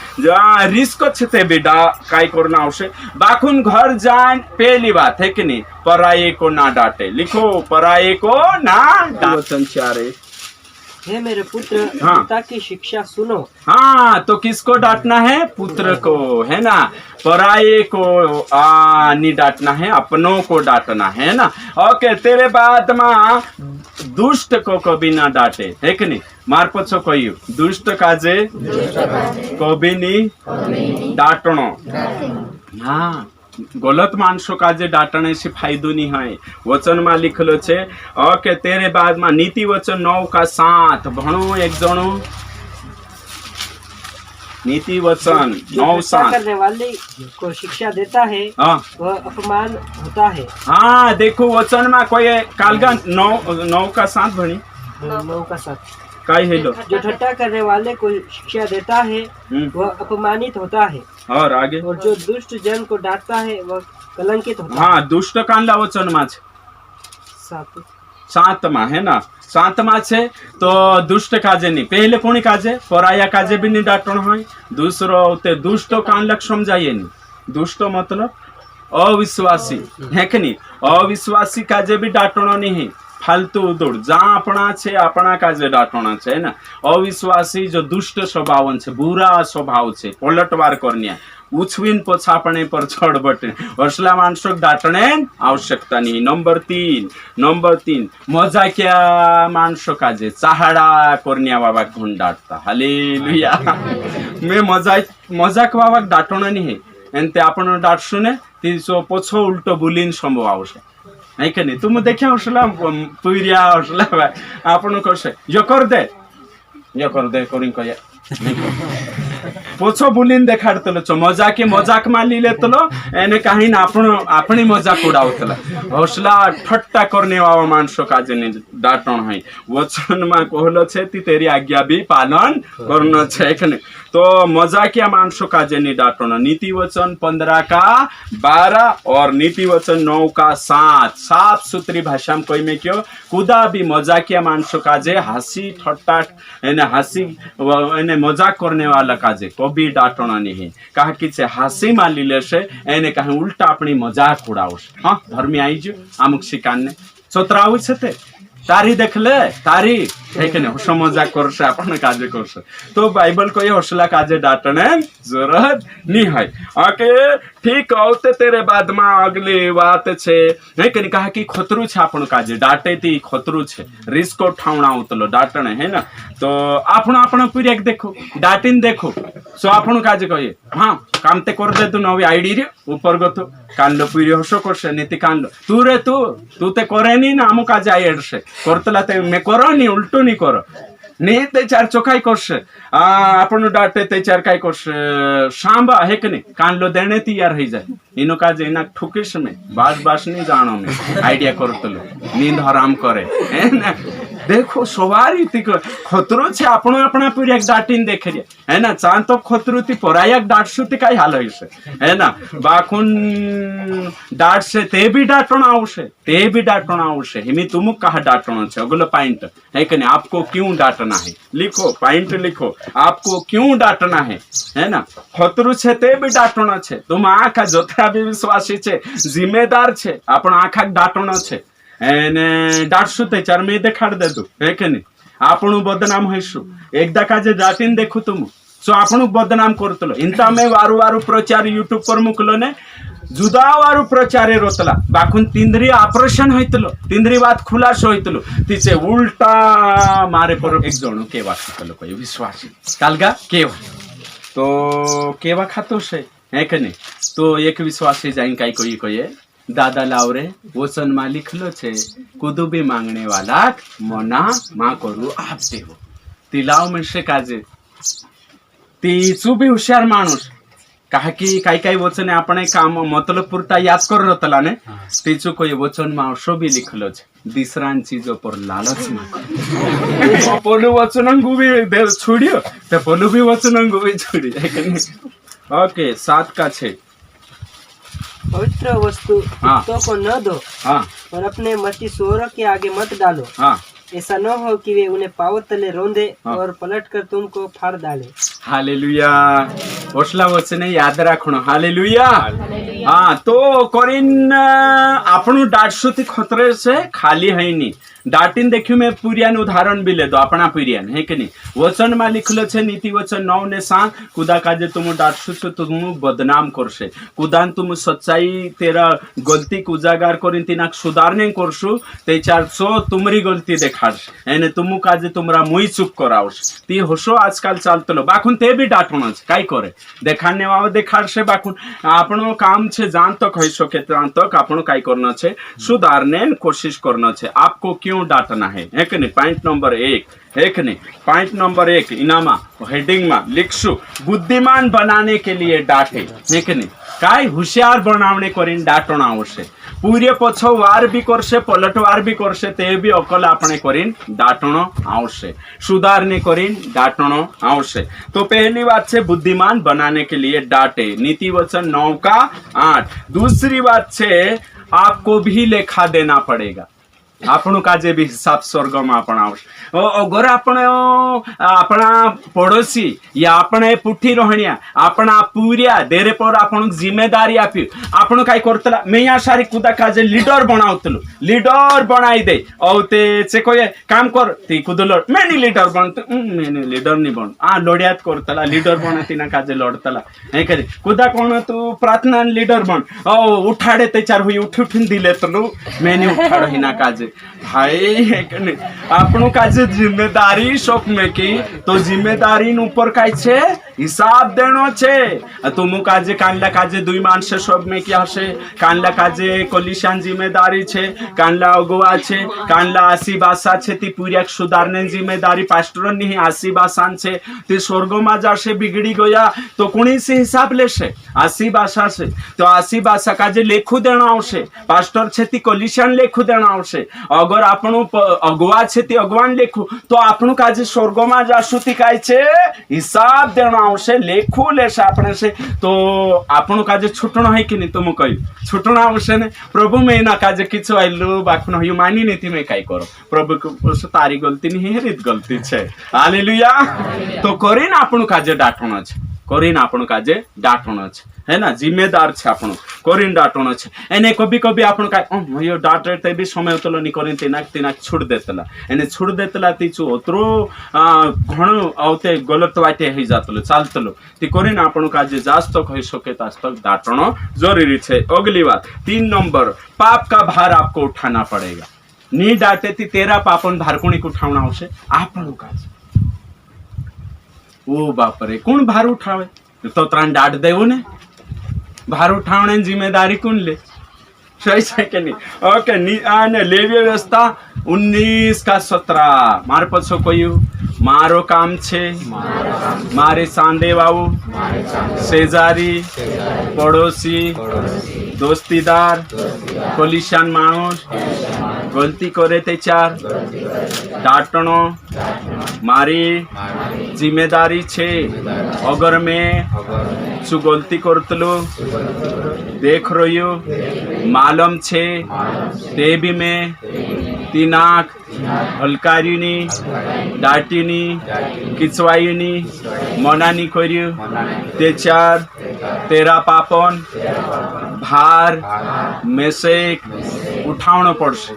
रिस्क छे बेटा काय करना आवश्यक बाखुन घर जान पहली बात है कि नहीं पराये को ना डांटे लिखो पराये को ना डांटे हे मेरे पुत्र हाँ। पिता की शिक्षा सुनो हाँ तो किसको डांटना है पुत्र को है ना पराये को नहीं डांटना है अपनों को डांटना है ना ओके तेरे बाद में दुष्ट को कभी ना डांटे है कि नहीं मार पछो कही दुष्ट काजे कभी नहीं डांटनो हाँ गलत मानसों का जे डांटने से फायदो नहीं है वचन में लिखलो छे ओके तेरे बाद में नीति वचन 9:7 भणो एक जणो नीति वचन 9:7 करने वाले को शिक्षा देता है वह अपमान होता है हाँ देखो वचन में कोई कालगा 9:7 भणी 9:7 काय हेलो जो ठट्टा करने वाले को शिक्षा देता है वह अपमानित होता है और आगे और जो दुष्ट जन को डांटता है वह कलंकित होता हाँ दुष्ट कांडला वचन में है 7 है ना 7 छे तो दुष्ट काजे नहीं पहले कोणी काजे पराया काजे भी नहीं डांटना है दूसरो ते दुष्ट कांडलक समझाइए नहीं दुष्ट मतलब अविश्वासी है कि नहीं अविश्वासी काजे भी डांटना नहीं है फालतू उदोड़ जहाँ अपना छे अपना काजे डांटना है ना अविश्वासी जो दुष्ट स्वभाव छे बुरा स्वभाव छे पलटवार करनिया उछवीन पोछापणे पर चढबटे असला माणसोक डाटणे आवश्यकता नाही. नंबर 3 मजाकिया माणसो काजे चाहाडा कोरनिया बाबाक घेऊन डाटता. हालेलुया. मी मजाक बाबाक डाटणं नाही आणि ते आपण डाटसू ने तिचो पोछो उलटो बुलीन संभव आवश्यक है कि नहीं. तुम देखिया उसला पुरिया उसला आपण कसे यो कर दे करिन कया पोछो बुलीन देखाडतलो छ मजाक माली लेतलो एने काही ना आपण मजाक उडावतला. हौसला ठट्टा करने वाला माणसो काजे ने डाटण है. वचन में कहलो छे ती तेरी आज्ञा भी पालन करनो छे कि नहीं. तो मजाकिया माणसो काजे ने डाटण. नीति वचन 15 का 12 और नीति वचन 9 का 7 साफ सुथरी भाषा में कोई में क्यों कुदा भी मजाकिया माणसो काजे हंसी ठट्टा एने मजाक करने वाला काजे कभी डाटना नहीं. कहा कि हंसी माली लेशे एने कहीं उल्टा अपनी मजाक उड़ावश. हाँ धर्मी आई जो अमुक शिकान सोतराव छे तारी देखले तारी है कि नहीं हस मजाक करसे अपन काजे करसे. तो बाइबल को ये हौसला काजे डाटने जरूरत नहीं है. ओके ठीक औते तेरे बाद में अगली बात छे है कि नहीं. कहा कि खतरू छे अपन काजे डाटे ती खतरू छे रिस्क उठावना उतलो डाटने है ना. तो आपण पूरी देखो डाटिन देखो सो आपण काजे कहे हाँ काम ते कर दे तू नवी आईडी रे ऊपर गतो कांडो पूरी हसो करसे नीति कांडो तू ते करे नी ना आमु काजे आईडसे करतला ते मे करो नी उल्टो नी करो नी ते चार चोखाई करसे आपण डाटे ते चार काय करसे सांबा है कि नहीं कांडलो देने तैयार हो जाए. इनो काजे इना ठुकिस में बास नहीं जानो में आइडिया करतलो नींद हराम करे है ना. देखो सवारी खतरो छे आपण अपना पूरी एक डाटिन देख रे है ना. चांद तो खतरू ती परायक डाटसु ती काय हाल होइसे है ना. बाकुन डाट से ते भी डाटना आवश्य हिमी तुम कहा डाटना छे अगलो पॉइंट है कि नहीं. आपको क्यों डाटना है लिखो पॉइंट लिखो आपको क्यों डाटना है ना. खतरू छे ते भी डाटना छे. तुम आखा जोतरा भी विश्वासी छे जिम्मेदार छे आपण आखा डाटना छे एने डाटसु ते चार में देखाड़ दे तू है कि नहीं. आपण बदनाम होइसु एकदा काजे डाटिन देखु तुम सो आपण बदनाम करतलो. इंता में वारु प्रचार यूट्यूब पर मुकलो ने जुदावारू प्रचारे रोतला बाकुन तिंद्री ऑपरेशन होइतलो तिंद्री बात खुलास होइतलो तिचे उल्टा मारे पर एक जणो केवा खातलो कोई विश्वासी कालगा केवा तो केवा खातो से है कि नहीं. तो एक विश्वासी जाइन काई कोई कोई दादा लावरे वचन में लिखलो छे कुदुबी मांगने वाला मना मा करू आप देवो. ती लाव म्हणशे काजे ती चुबी हुशार माणूस कहा कि काही वचन आपण काम मतलब पुरता याद कर तला ने तीचो कोई वचन में असो भी लिखलो छे दिसरान चीजों पर लालच न पोलू वचन गुबी छोड़ियो ते पोलू भी वचन गुबी छोड़ी. ओके 7 का छे पवित्र वस्तु कुत्तों को न दो और अपने मच्छी शोरों के आगे मत डालो. ऐसा न हो कि वे उन्हें पाँव तले रोंदे और पलटकर तुमको फाड़ डाले. हालेलुया. ओसला वचन याद रखनो. हालेलुया. हाँ तो करीन आपनु डाटसु ती खतरे से खाली है नहीं. डाटिन देखियो मैं पुरियान उदाहरण भी ले दो अपना पुरियान है कि नहीं. वचन में लिखलो छे नीति वचन 9 ने 7 कुदा काजे तुम डाटसु तो तुम बदनाम करसे कुदान तुम सच्चाई तेरा गलती को उजागर करिन तिना सुधारने करसु ते 400 तुमरी गलती देखास एने तुम काजे तुमरा मुई चुप करावस ती हसो आजकल चालतलो बाकुन ते भी डाटणो छे काय करे देखाने वाव देखाडसे बाकुन आपनो काम छे जान तक होई सके जान तक आपनो काय करनो छे सुधारने कोशिश करनो छे. आपको क्यों डाटना है कि नहीं. पॉइंट नंबर 1 है कि नहीं. पॉइंट नंबर 1 इनामा हेडिंग में लिखसु बुद्धिमान बनाने के लिए डाटे है कि नहीं. काय होशियार बनावणे करीन डाटणा आवश्य पूरे पछो वार भी करसे पलटवार भी करसे ते भी अकल आपणे करीन डाटणो आवश्य सुधारने करीन डाटणो आवश्य. तो पहली बात छे बुद्धिमान बनाने के लिए डाटे नीति वचन 9 का 8. दूसरी बात छे आपको भी लेखा देना पड़ेगा. आपण काजे भी हिसाब स्वर्ग में आपण अगर आपण अपना पड़ोसी या अपने पुठी रोहणिया अपना पूरिया देरे पर आपण जिम्मेदारी आपी आपण काय करतला मैं या सारी कुदा काजे लीडर बनाउतलु लीडर बनाई दे औ ते से कोय काम कर ती कुदल मैंने लीडर बन मैंने लीडर नहीं बन लोडियात करतला लीडर बनती ना काजे लड़तला हे करे कुदा कोण तू प्रार्थना लीडर बन उठाड़े ते चार हुई उठ उठन दिले तलु मैंने उठाड़ ही ना काजे भाई है कने आपनो काजे जिम्मेदारी शोक में की तो जिम्मेदारी ऊपर काय छे हिसाब देनो छे तुम काजे कानला काजे दुई मानस शोक में क्या छे कानला काजे कोलिशान जिम्मेदारी छे कानला अगुवा छे कानला आसी बासा छे ती पूरी सुधारने जिम्मेदारी पास्टर नी आसी बासान छे ती स्वर्ग में जाशे बिगड़ी गया तो कुणी से हिसाब लेशे आसी बासा से तो आसी बासा काजे लेखु देना आवशे पास्टर छे ती कोलिशान लेखु देना आवशे अगर आपणो अगुवा छे ती अगवान लेखु तो आपणो काजे स्वर्ग में जाशु ती काय छे हिसाब देना आवशे लेखु लेशे आपणे से तो आपणो काजे छुटणो है कि नहीं तुम कही छुटणो आवशे ने प्रभु में ना काजे किछु आइलु बाखनो यु मानी नीति में काय करो प्रभु को तारी गलती नहीं हेरित गलती छे हालेलुया तो करिन आपणो काजे डाटणो छे करिन आपणो काजे डाटणो छे है ना जिम्मेदार छे आपणो करिन डाटणो छे एने कभी कभी आपण काय यो डाटते भी समय तलो नि करिन तिनाक छुड़ देतला एने छुड़ देतला तीचु ओतरो घणो आवते गलत वाटे हे जातलो चालतलो ती करिन आपण काजे जास्त कहि सके तास्तक डाटणो जरूरी छे अगली बात 3 नंबर पाप का भार आपको उठाना पड़ेगा नी डाटे ती तेरा पापन भार कोणी उठावना आवशे आपण काजे ओ बाप रे कोण भार उठावे तो त्राण डाट देवो ने भार उठावने जिम्मेदारी कौन ले सही है कि नहीं ओके लेवी व्यवस्था 19 का 17 मार पछो कोयु मारो काम छे मारे सांदे वाऊ सेजारी पड़ोसी दोस्तीदार कोलिशान मानुष गलती करे ते चार डाटणो मारी जिम्मेदारी छे अगर मैं सु गलती करतलो देख रह्यो मालूम छे ते भी मैं तीनाक हलकारीनी डाटीनी किचवाईनी मनानी कर्यो ते चार तेरा पापन भार मेसेक उठावणो पड़शे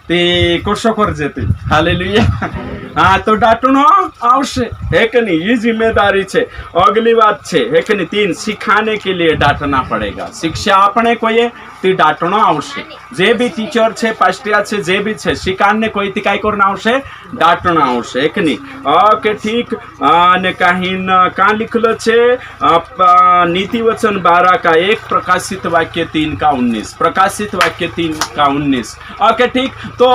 ते कसो करजे ते हालेलुया हाँ तो डाटणो आवश्य है कि नहीं ये जिम्मेदारी छे अगली बात छे है कि नहीं 3 सिखाने के लिए डांटना पड़ेगा शिक्षा आपने कोई ती डांटणो आवश्य जे भी टीचर छे पास्टिया छे जे भी छे शिकाने कोई ती काय करना आवश्य डांटना आवश्य है कि नहीं ओके ठीक ने काहीन का लिखलो छे नीति वचन 12 का 1 प्रकाशित वाक्य 3 का 19 प्रकाशित वाक्य 3 का 19 ओके ठीक तो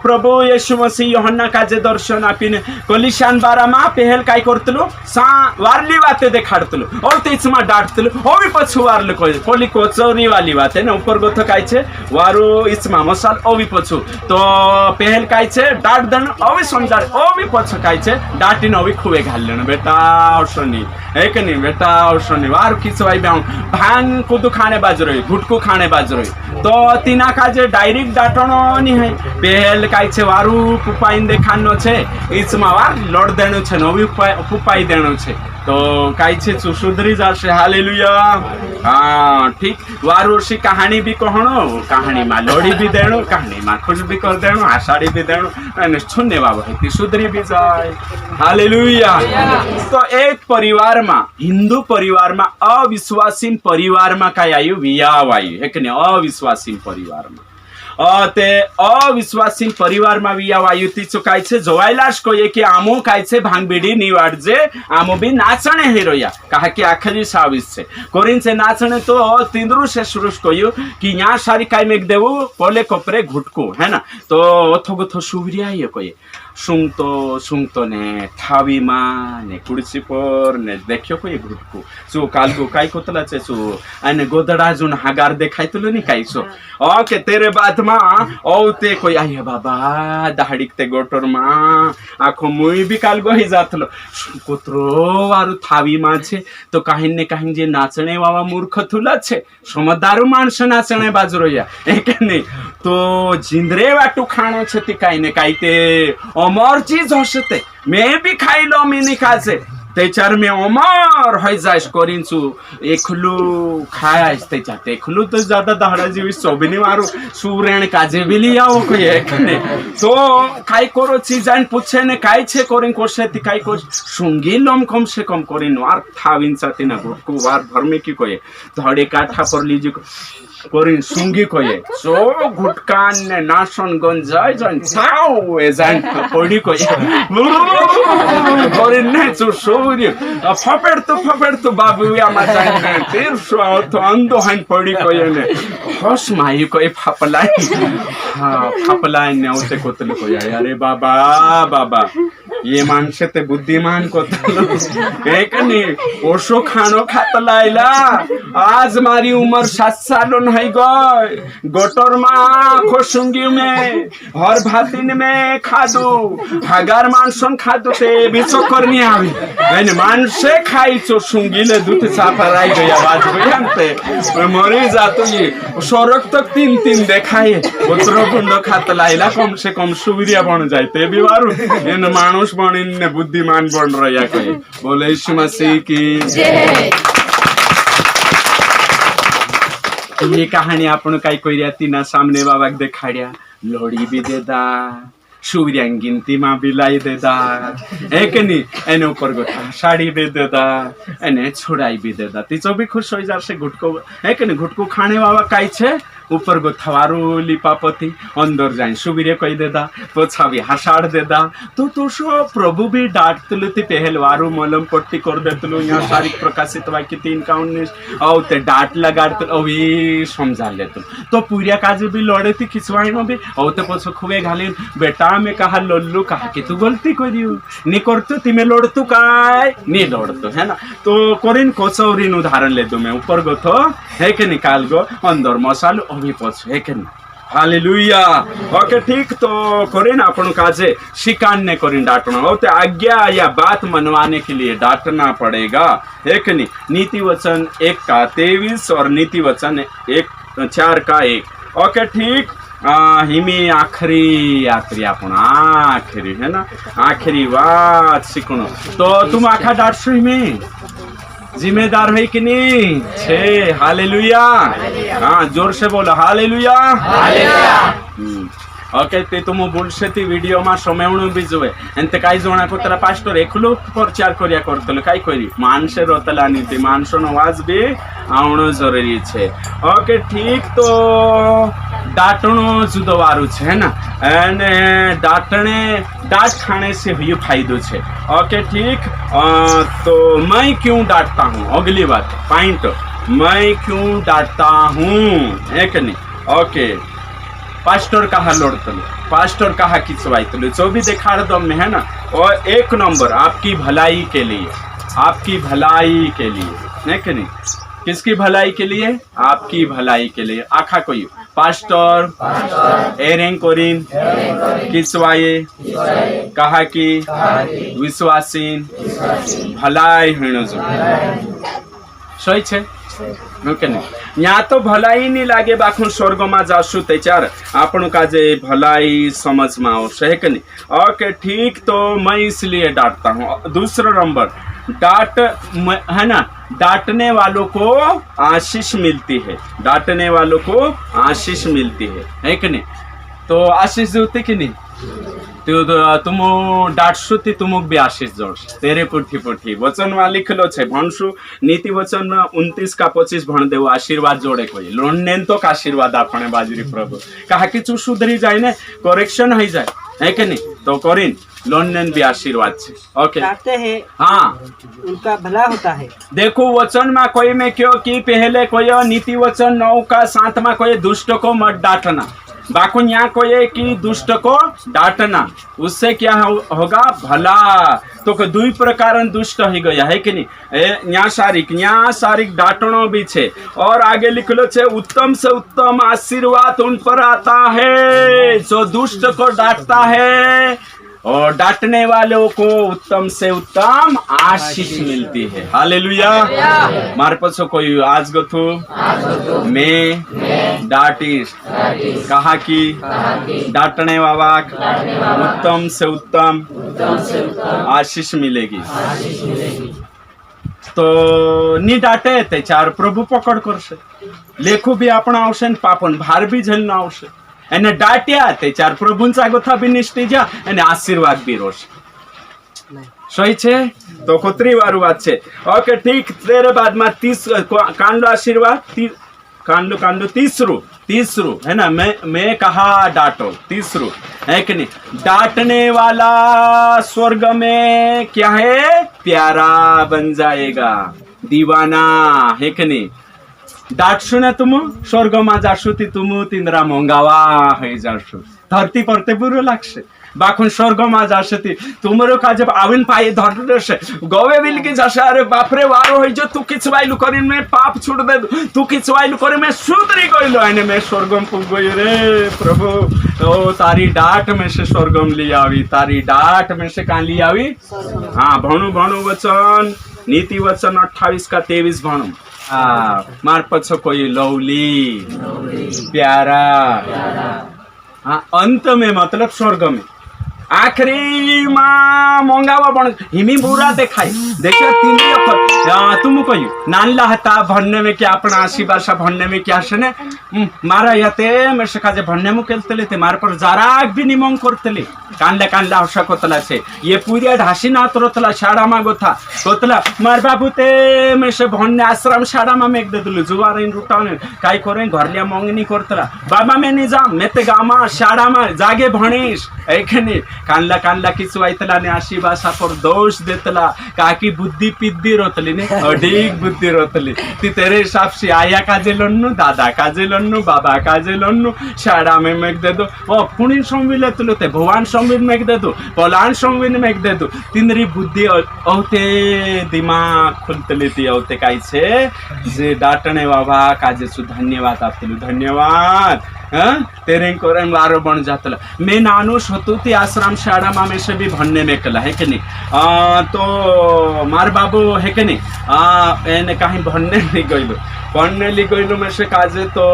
प्रभु यीशु मसीह यूहन्ना का जे दर्शन आपिने कोलिशान 12 मा पहल काय करतलो सा वारली बाते देखाडतलो और तेच मा डाटतलो ओ भी पछु वारले कोली कोचौरी वाली बात है ना ऊपर गोथ काय छे वारो इचमा मसाल ओ भी पछु तो पहल काय छे डाट दन ओ भी समझार ओ भी पछु काय छे डाटिन ओ भी खुवे घाललेन बेटा औसनी है कि नहीं बेटा औसनी वार किचवाई बाऊ भांग कुदु खाने बाजरोई गुटकू खाने बाजरोई तो तिना का जे डायरेक्ट डाटणो नहीं है पहल काय छे वारू पुपाइन देखानो छे इचमा वार लड़ देनो छे नवी पुपाई देनो छे तो काय छे सुधरी जाशे हालेलुया हाँ ठीक वारोशी कहानी भी कहणो कहानी मा लड़ी भी देनो कहानी मा खुश भी कर देनो आषाढ़ी भी देनो अने सुनने बाबा है सुधरी भी जाए हालेलुया तो एक परिवार में हिंदू परिवार में अविश्वासी परिवार में काय आयु वियाव आयु है कि नहीं अविश्वासी परिवार में ते अविश्वासी परिवार में वियाव आयु ती चुकाय छे जोवायलाश कोये कि आमो काय छे भांगबीडी निवाडजे आमो भी नाचणे हेरोया कहा कि आखरी साविस छे कोरिन से नाचणे तो तिंद्रु से शुरुस कोयु कि या सारी काय मेक देवो पोले कोपरे घुटको है ना तो ओथो गोथो सुवरिया ये कोये सुंगतो ने थावीमा ने कुर्सी पर ने देख्यो कोई घुटको सो कालको काय कोतला छे सो अने गोदडा जुन हागार देखाइतलो नि काय सो ओके तेरे बादमा औते कोई आया बाबा दाहडिक ते गोटरमा आखो मुई भी काल गई जातलो कोत्रो वारु थावीमा छे तो काहीन ने काहीन जे नाचणे वावा मूर्ख थुला छे समझदारू माणस नाचणे बाजरोया एक नहीं तो जिंद्रे वाटू खाणो छे ती काही ने काही ते अमर चीज हसे ते मैं भी खाई लो मिनी खासे त्याच्यावर मी अमर होय जायस करीनचू एकलू खायस त्याच्यात एकलू तर जाता दहाडा जीवी सोबिनी मारू सुरेण काजे बिली आओ कोई एक ने तो काय करो चीज आन पूछे ने काय छे करीन कोसे ती काय कोस सुंगी लम कम से कम करीन वार थाविन साथी ना गुटकू वार भरमे की कोई धड़े काठा पर लीजिए करीन सुंगी कोई सो गुटकान ने नासन गंजाय जन थाओ ए जन पड़ी कोई करीन ने सो सूर्य फपेड़ तो बाबू या मचाने तेर सो तो अंदो हन पड़ी कोई ने होश माई कोई फपलाई हाँ फपलाई ने उसे कोतले कोई अरे बाबा बाबा ये मानसे ते बुद्धिमान कोतलो एक नहीं ओशो खानो खातलाइला आज मारी उम्र 7 सालों नहीं गए गोटर माँ खोसुंगी में हर भातिन में खादू हगार मानसन खादू ते बिचो करनी आवी मैंने मानसे खाई चो सुंगीले दूध साफराई गया बात गयांते मरी जातो ये सड़क तक 3 देखाए उतरो गुंडो खातलाइला कम से कम सूर्य बन जाए ते भी वारू इन मानुष बनिन ने बुद्धिमान बन रहा कोई बोले यीशु मसीह की जय। ये कहानी आपण काय कोई तीना सामने बाबा देखाड्या लोड़ी भी देदा सूर्यांग गिनती मां बिलाई देदा एक नहीं एने ऊपर गोटा साड़ी भी देदा एने छुड़ाई भी देदा तीचो भी खुश हो जासे घुटको एक नहीं घुटको खाने बाबा काय छे ऊपर गो थवारू लिपापति अंदर जाए सुबीरे कही देदा पोछा भी हसाड़ देदा तो सो प्रभु भी डांटतलु ती पहलवारू मलम पट्टी कर देतलु यहाँ तारीख प्रकाशित वाक्य 3:19 औ ते डांट लगाड़तल अभी समझा लेतलु तो पूरिया काजे भी लड़े थी खिचवाई में भी औ ते पोछो खुबे घालिन बेटा में कहा लोल्लू कहा कि तू गलती करियो नी करतु तिमे लड़तु काय नी लड़तु है ना तो करिन कोचौरीन उदाहरण ले दो मैं ऊपर गो थो है के निकाल गो अंदर मसालो अभी पछो है के ना हालेलुया ओके ठीक तो करें अपन काजे शिकान्य करें डांटना हो तो आज्ञा या बात मनवाने के लिए डांटना पड़ेगा एक नहीं नीति वचन 1:23 और नीति वचन 4:1 ओके ठीक हिमी आखरी अपन आखरी है ना आखरी बात सीखनो तो तुम आखा डांटसो हिमी जिम्मेदार है कि नहीं छे हालेलुया हाँ जोर से बोलो हालेलुया ओके ते तुम बोलसे ती वीडियो मा समयणु भी जोए एंते काय जोणा को तेरा पास्टर एकलो प्रचार करिया करतलो काय करी मानसे रोतला नीति मानसोनो आवाज भी आवणो जरूरी छे ओके ठीक तो डांटणो जुदो वारू छे ना एने डांट खाने से हुई फायदो छे ओके ठीक तो मैं क्यों डांटता हूँ अगली बात पॉइंट मैं क्यों डांटता हूँ एक नहीं ओके पास्टर कहा लड़तलो पास्टर कहा खिंचवाइतलो जो भी देखा दम में है ना और 1 नंबर आपकी भलाई के लिए है कि नहीं किसकी भलाई के लिए आपकी भलाई के लिए आखा कोई पास्टर एरें कोरिन किसवाए कहा कि विश्वासीन भलाई होनो जो सही छे ओके नहीं यहाँ तो भलाई नहीं लागे बाखुन स्वर्ग में जासु तेचार आपण का जे भलाई समझ में आवश्य है कि नहीं ओके ठीक तो मैं इसलिए डांटता हूँ दूसरा नंबर डांट है ना डांटने वालों को आशीष मिलती है डांटने वालों को आशीष मिलती है कि नहीं तो आशीष होती कि नहीं तो तुम डांटसु ती तुमुक भी आशीष जोड़स तेरे पुठी वचन में लिखलो छे भणसु नीति वचन में 29:25 भण देव आशीर्वाद जोड़े कोई लोन तो आशीर्वाद आपने बाजरी प्रभु कहा कि चू सुधरी जाए ने करेक्शन हो जाए है कि नहीं तो करीन लोन भी आशीर्वाद छे ओके डांटते हैं हाँ उनका भला होता है देखो वचन में कोई में क्यों कि पहले कोई नीति वचन 9:7 में कोई दुष्ट को मत डांटना बाको यहाँ कोई कि दुष्ट को डांटना, उससे क्या होगा भला। तो दुई प्रकार दुष्ट ही गया है कि नहीं। यहाँ शारीरिक डांटनो भी छे। और आगे लिखलो छे उत्तम से उत्तम आशीर्वाद उन पर आता है जो दुष्ट को डांटता है, और डांटने वालों को उत्तम से उत्तम आशीष मिलती है। हालेलुया। मारे पछो कोई आज गथु मैं डांटिस कहा कि डांटने वाला उत्तम से उत्तम आशीष मिलेगी। तो नी डाटे ते चार प्रभु पकड़ करशे, लेखू भी आपण आवशे ने पापन भार भी झेलनो आवशे। एने डाट्या ते चार प्रभुंचा गोथा भी निष्ठी जा एने आशीर्वाद भी रोश सही छे। तो कोतरी वारू बात छे। ओके ठीक। तेरे बाद में 30 कांडो आशीर्वाद कांडो तीसरू है ना। मैं कहा डांटो तीसरू है कि नहीं। डांटने वाला स्वर्ग में क्या है प्यारा बन जाएगा, दीवाना है कि नहीं। डांटशु ने तुम स्वर्ग में जाशु ती तुम तिंद्रा मोंगावा है जाशु, धरती पर ते बुरो लागशे। बाखुन स्वर्ग में जाशे ती तुमरो का जब आविन पाए धरशे गवे बिल के जाशे। अरे बापरे वारो होई जो तू किछ वाइलु करिन में पाप छुड़ दे, तू किछ वाइलु करे में सुधरी गइलो आने में स्वर्गम पुग गयो रे प्रभु। ओ तारी डांट में से स्वर्गम ली आवी, तारी डांट में से कहां ली आवी। हां भणु वचन नीति वचन 28 का 23 भणु। मार पछो कोई लवली प्यारा। हाँ अंत में मतलब स्वर्ग में आखिरी मां मंगावा बन हिमी बुरा देखाई देखिए 3 अखर तुम कही नानला हता भन्ने में क्या अपना आशी भाषा भन्ने में क्या शने मारा याते में सकाजे भन्ने मु केलतले ते मार पर जाराक भी निमंग करतले कानला हसा कोतला छे ये पूरी ढासी ना तरतला शाड़ा मा गोथा कोतला मार बाबू ते में से भन्ने आश्रम शाड़ा मा मेक देदलु जुवार इन रुटाने काय करे घरलिया मंगनी करतला बाबा में नि जा मैं ते गामा शाड़ा मा जागे भणीश एखनी कानला किचवायतला ने आशी भाषा पर दोष देतला काकी बुद्धि पिद्दी रोतली ने अडिक बुद्धि रोतली ती तेरे हिसाब से आया काजे लन्नु दादा काजे लन्नु बाबा काजे लन्नु शाड़ा में मेक दे दो ओ पुणी संविले तुलते भगवान संविन मेक दे दो पलान संविन मेक दे दो तिनरी बुद्धि औते दिमाग खुलतली ती औते काई छे जे डाटणे बाबा काजे सु धन्यवाद आपतलु धन्यवाद तेरे कोरे वारो बन जातला मैं नानुष होतु ती आश्रम शाड़ा में से भी भन्ने में कला है कि नहीं तो मार बाबू है कि नहीं एने कहीं भन्ने नहीं गइलो भन्ने ली गइलो में से काजे तो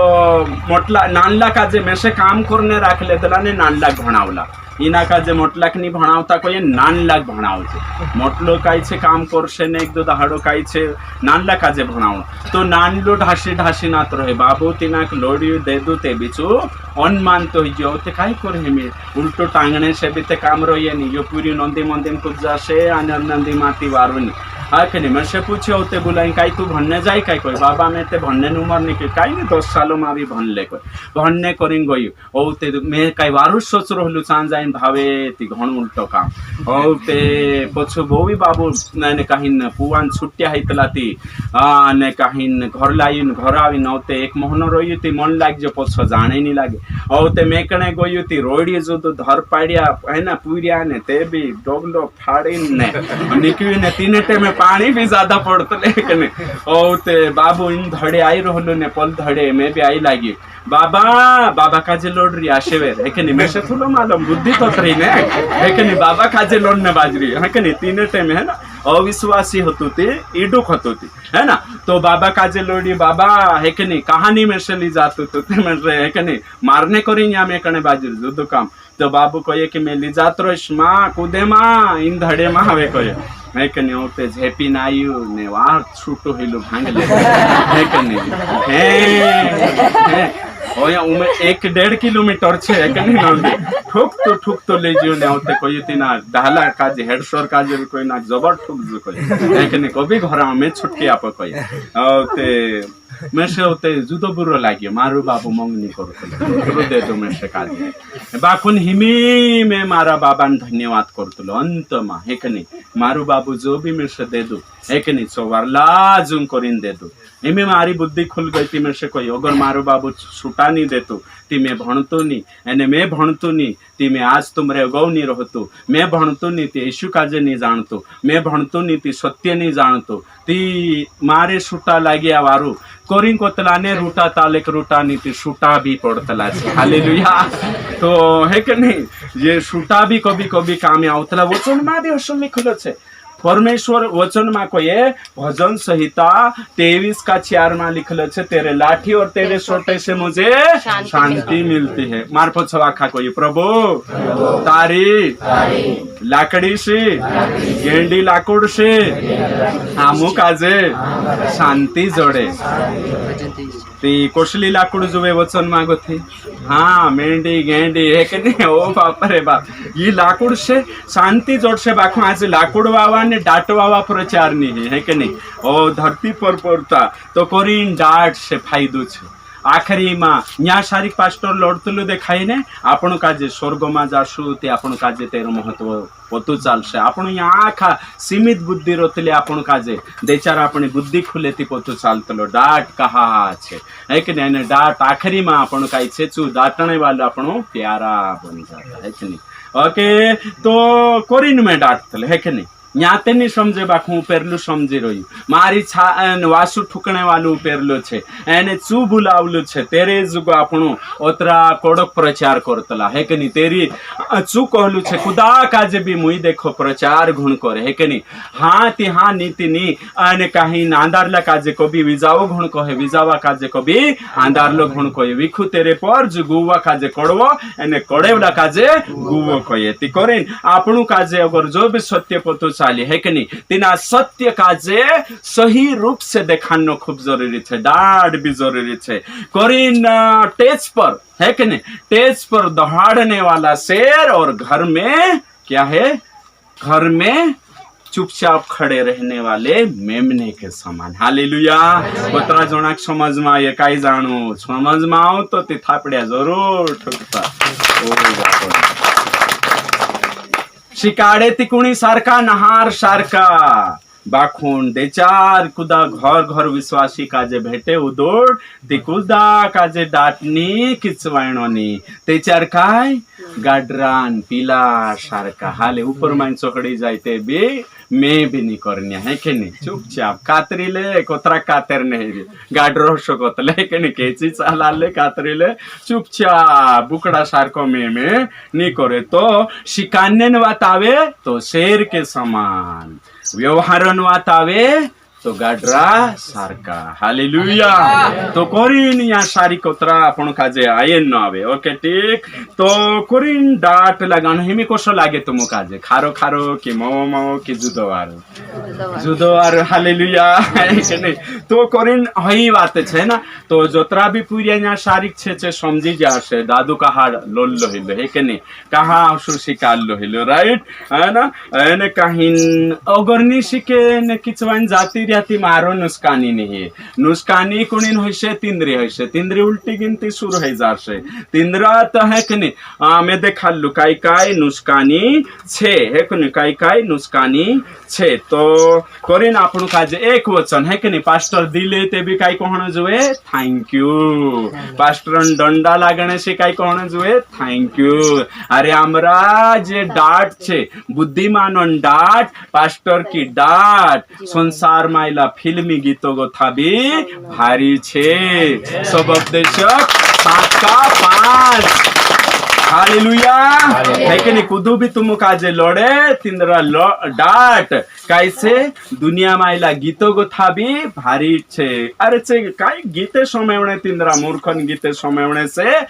मोटला नानला काजे में से काम करने राख लेतला ने नानला भणावला इना काजे मोटलाक नी भणावता कोई नानलाक भणावचे मोटलो काई छे काम करशे ने एक दो दहाड़ो काई छे नानला काजे भणाव तो नानलो ढासी नात रहे बाबू तिनाक लोडियो दे दो ते बिचु अनमान तो जो ते काई करे में उल्टो टांगने से भी ते काम रहिए नी यो पूरी नंदी मंदिर कुछ जासे आनंद नंदी माती वारवनी आखिरी में से पूछे होते बुलाई काई तू भन्ने जाई काई कोई बाबा में ते भन्ने उमर नहीं काई नहीं 10 सालों में भी भन्ने कोई भन्ने करिन गई ओते मैं काई वारु सोच रहलु चान जाइन भावे ती घण उल्टो काम ओते पछु बोवी बाबू ने काहिन पुवान छुट्टिया हैतला ती ने काहिन घर लाइन घर आवी नौते एक महीना रही ती मन लाग जो पछो जाने नहीं लागे ओते मेकणे गयो ती रोडी जो तो धर पाड़िया है ना पूरिया ने ते भी डोगलो फाड़ीन ने निकवी ने तीने टाइम पानी भी ज्यादा पड़ता लेकिन और ते बाबू इन धड़े आई रहलो ने पल धड़े में भी आई लागी बाबा काजे लोड रही आशेवेर है कि नहीं मैं से थोड़ा मालूम बुद्धि तो रही ने है कि नहीं बाबा काजे लोड ने बाजरी है कि नहीं तीन टाइम है ना अविश्वासी होती थी इडुक होती है ना तो बाबा काजे लोडी बाबा है कि नहीं कहानी में से ली जाते तो है कि नहीं मारने को रही यहाँ में कने बाजरी जुदो काम तो बाबू कहे कि मैं ली जात रहीश माँ कूदे माँ इन धड़े माँ हवे कहे है कि नहीं होते झेपी नायु ने वार छूटो हिलो भांग ले है कि नहीं है और यहाँ उमे 1-1.5 किलोमीटर छे है कि नहीं ठुक तो ले जियो ने होते कोई तीना डाला काजे हेडशोर काजे कोई ना जबर ठुक जो कोई है कि नहीं कभी घर में छुटके आप कोई होते मैं से होते जुदो बुरो लागे मारू बाबू मंगनी करतलो दे दो मैं से काजे बाखुन हिमी में मारा बाबा ने धन्यवाद करतलो अंत मा हे कनी मारू बाबू जो भी मैं से दे दो हे कनी सोवारला जुम करिन दे दो हिमी मारी बुद्धि खुल गई थी मैं से कोई अगर मारू बाबू छुटा नहीं देतो ती मैं भणतो नहीं एने मैं भणतो नहीं ती मैं आज तुमरे गौ नहीं रहतो मैं भणतो नहीं ती यीशु काजे नहीं जानतो मैं भणतो नहीं ती सत्य नहीं जानतो ती मारे छुटा लागिया वारू कोरिन को तलाने रूटा तालेक रूटा नहीं ती छुटा भी पड़तला छे हालेलुया तो है कि नहीं ये छुटा भी कभी कभी काम आवतला वचन मा भी असल लिखलो छे परमेश्वर वचन में कोई भजन संहिता 23 का 4 में लिखल छे तेरे लाठी और तेरे सोटे से मुझे शांति मिलती है मार्फत सवाखा कोई प्रभु तारी लाकड़ी से गेंडी लाकुड़ से आमू काजे शांति जोड़े ती कोशली लाकुड़ जुवे वचन मांगो थी हाँ मेंढी गेंडी एक नहीं ओ बाप रे बाप ये लाकुड़ से शांति जोड़ से बाखो आज लाकुड़ वावा ने डाट वावा प्रचार नहीं है कि नहीं ओ धरती पर पड़ता तो कोरिन डाट से फायदो छे आखरी में न्या शारीरिक पास्टर लड़तलु देखाई ने आपण काजे स्वर्ग में जासु ते आपण काजे तेरो महत्व पतु चालसे आपण यहाँ आखा सीमित बुद्धि रोतले आपण काजे देचार अपनी बुद्धि खुले ती पतु चालतलो डाट कहा छे है कि नहीं डाट आखरी में आपण काई छे चू डाटने वाला आपण प्यारा बन जाता है कि नहीं ओके तो कोरिन में डाटतले है कि नहीं न्याते नहीं समझे बाखू पेरलू समझी रही मारी वासु ठुकने वालू पेरलो छे एने चू बुलावलू छे तेरे जुगो आपणो ओतरा कोडक प्रचार करतला है कि नहीं तेरी चू कहलू छे खुदा काजे भी मुई देखो प्रचार गुण करे है कि नहीं हाँ ती हाँ नीति नी एने कहीं आंदारला काजे को भी विजाओ गुण कहे विजावा काजे को भी आंदारलो गुण कहे विखु तेरे पर जो गुवा काजे कोड़वो एने कोड़ेवला काजे गुवो कहे ती करेन आपणु काजे अगर जो भी सत्य पतो है कि नहीं तिना सत्य काजे सही रूप से दिखाना खूब जरूरी है डाड भी जरूरी है कोरिन टेज पर है कि नहीं टेज पर दहाड़ने वाला शेर और घर में क्या है घर में चुपचाप खड़े रहने वाले मेमने के समान हालेलुया कोतरा जोनाक समझ में ये काई जानो समझ में आओ तो ती थापड़िया जरूर ठुकता शिकाडे तिकुणी सारखा नहार सारखा बाखून देचार कुदा घर घर विश्वासी काजे भेटे उदोड तिकुदा काजे डाटनी किचवायणोनी तेचार काय गाडरान पिला सारखा हाले ऊपर मान चोकड़ी जायते बी मैं भी नहीं करनिया है कि नहीं चुपचाप कातरीले कोतरा कातर नहीं गाडरो शकतले कि नहीं केची चालाले कातरीले चुपचाप बुकड़ा सारको में नहीं करे तो शिकान्यन बात आवे तो शेर के समान व्यवहारन बात आवे तो गाडरा सारका हालेलुया तो कोरिन या सारी कोतरा आपण काजे आयन न आवे ओके ठीक तो कोरिन डाट लगान हिमी कोसो लागे तुम काजे खारो खारो कि मो मो कि जुदोवार हालेलुया के नहीं तो कोरिन हई बात छे ना तो जोतरा भी पूरिया या शारीरिक छे समझी जासे दादू कहा लोल्लो हिलो है के नहीं कहा असु शिकाल लो हिलो राइट है ना एने कहिन अगरनी शिके ने किचवान जाती ती मारो नुस्कानी नहीं नुस्कानी कुणीन होइसे तिंद्री उल्टी गिनती शुरू है जासे तिंद्रा तो है कि नहीं मैं देखा लुकाई काय नुस्कानी छे है कि नहीं काय नुस्कानी छे तो कोरिन आपनु काजे एक वचन है कि नहीं पास्टर दिले ते भी काय कहण जुए थैंक यू पास्टर डंडा लागणे से काय कहण जुए थैंक यू अरे हमरा जे डाट छे बुद्धिमान डाट पास्टर की डाट संसार माइला फिल्मी गीतों को था भी भारी छे सब उपदेशक 7 का 5 हालेलुया है कि नहीं कुदू भी तुम काजे लड़े तिंद्रा डाट कैसे दुनिया माइला गीतो गो था भी भारी छे अरे छे काई गीते समयवणे तिंद्रा मूर्खन गीते समयवणे से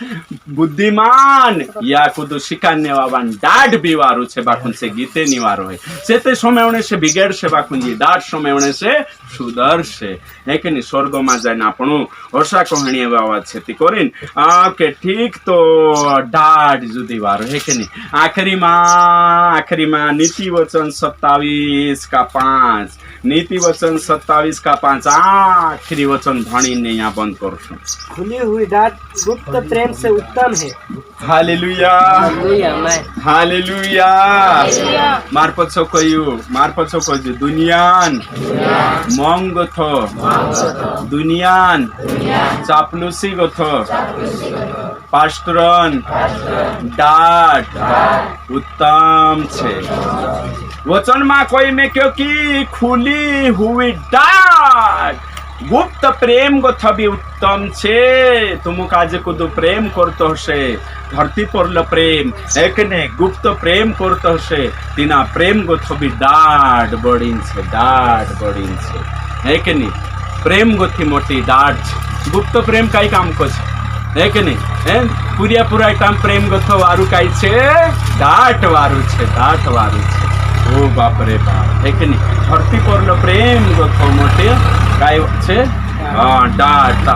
बुद्धिमान या कुदू शिकान्य वावन डाट भी वारू छे बाकुन से गीते निवारो है सेते समयवणे से बिगड़ से बाकुन जी डाट समयवणे से सुधर से है कि नहीं स्वर्ग में जाने आपणो वर्षा कहानी बाबा छे ती कोरिन ओके ठीक तो डाट जुदी वारो है कि नहीं आखिरी मां नीति वचन 27 का 5 નીતિ વચન 27:5 આખરી વચન ભણીને અહીંયા બંધ કરશું. खुली हुई डांट गुप्त प्रेम से उत्तम है. હાલેલુયા, हालेलुया, आमेन. હાલેલુયા. માર પછો કહ્યું દુનિયાન મોંગ થો, દુનિયાન ચાપલુસી ગોથો, પાસ્ટરન डाट उत्तम छे. वचन में कोई में क्यों की खुली हुई डाट गुप्त प्रेम गो थबी उत्तम छे. तुम काजे कुदु प्रेम करतो हशे, धरती पर प्रेम एक ने गुप्त प्रेम करतो हशे, तीना प्रेम गो थबी डाट बड़ीन छे, डाट बड़ीन छे. है के नहीं? प्रेम गोथी मोटी डाट छे. गुप्त प्रेम काई काम को छे, है के नहीं? है पूरा टाइम प्रेम गथो वारू काई छे, डाट वारू छे, डाट वारू छे. ओ बाप रे बाप, है के नहीं? धरती पर प्रेम गथो मोटे काई छे, हाँ डाट.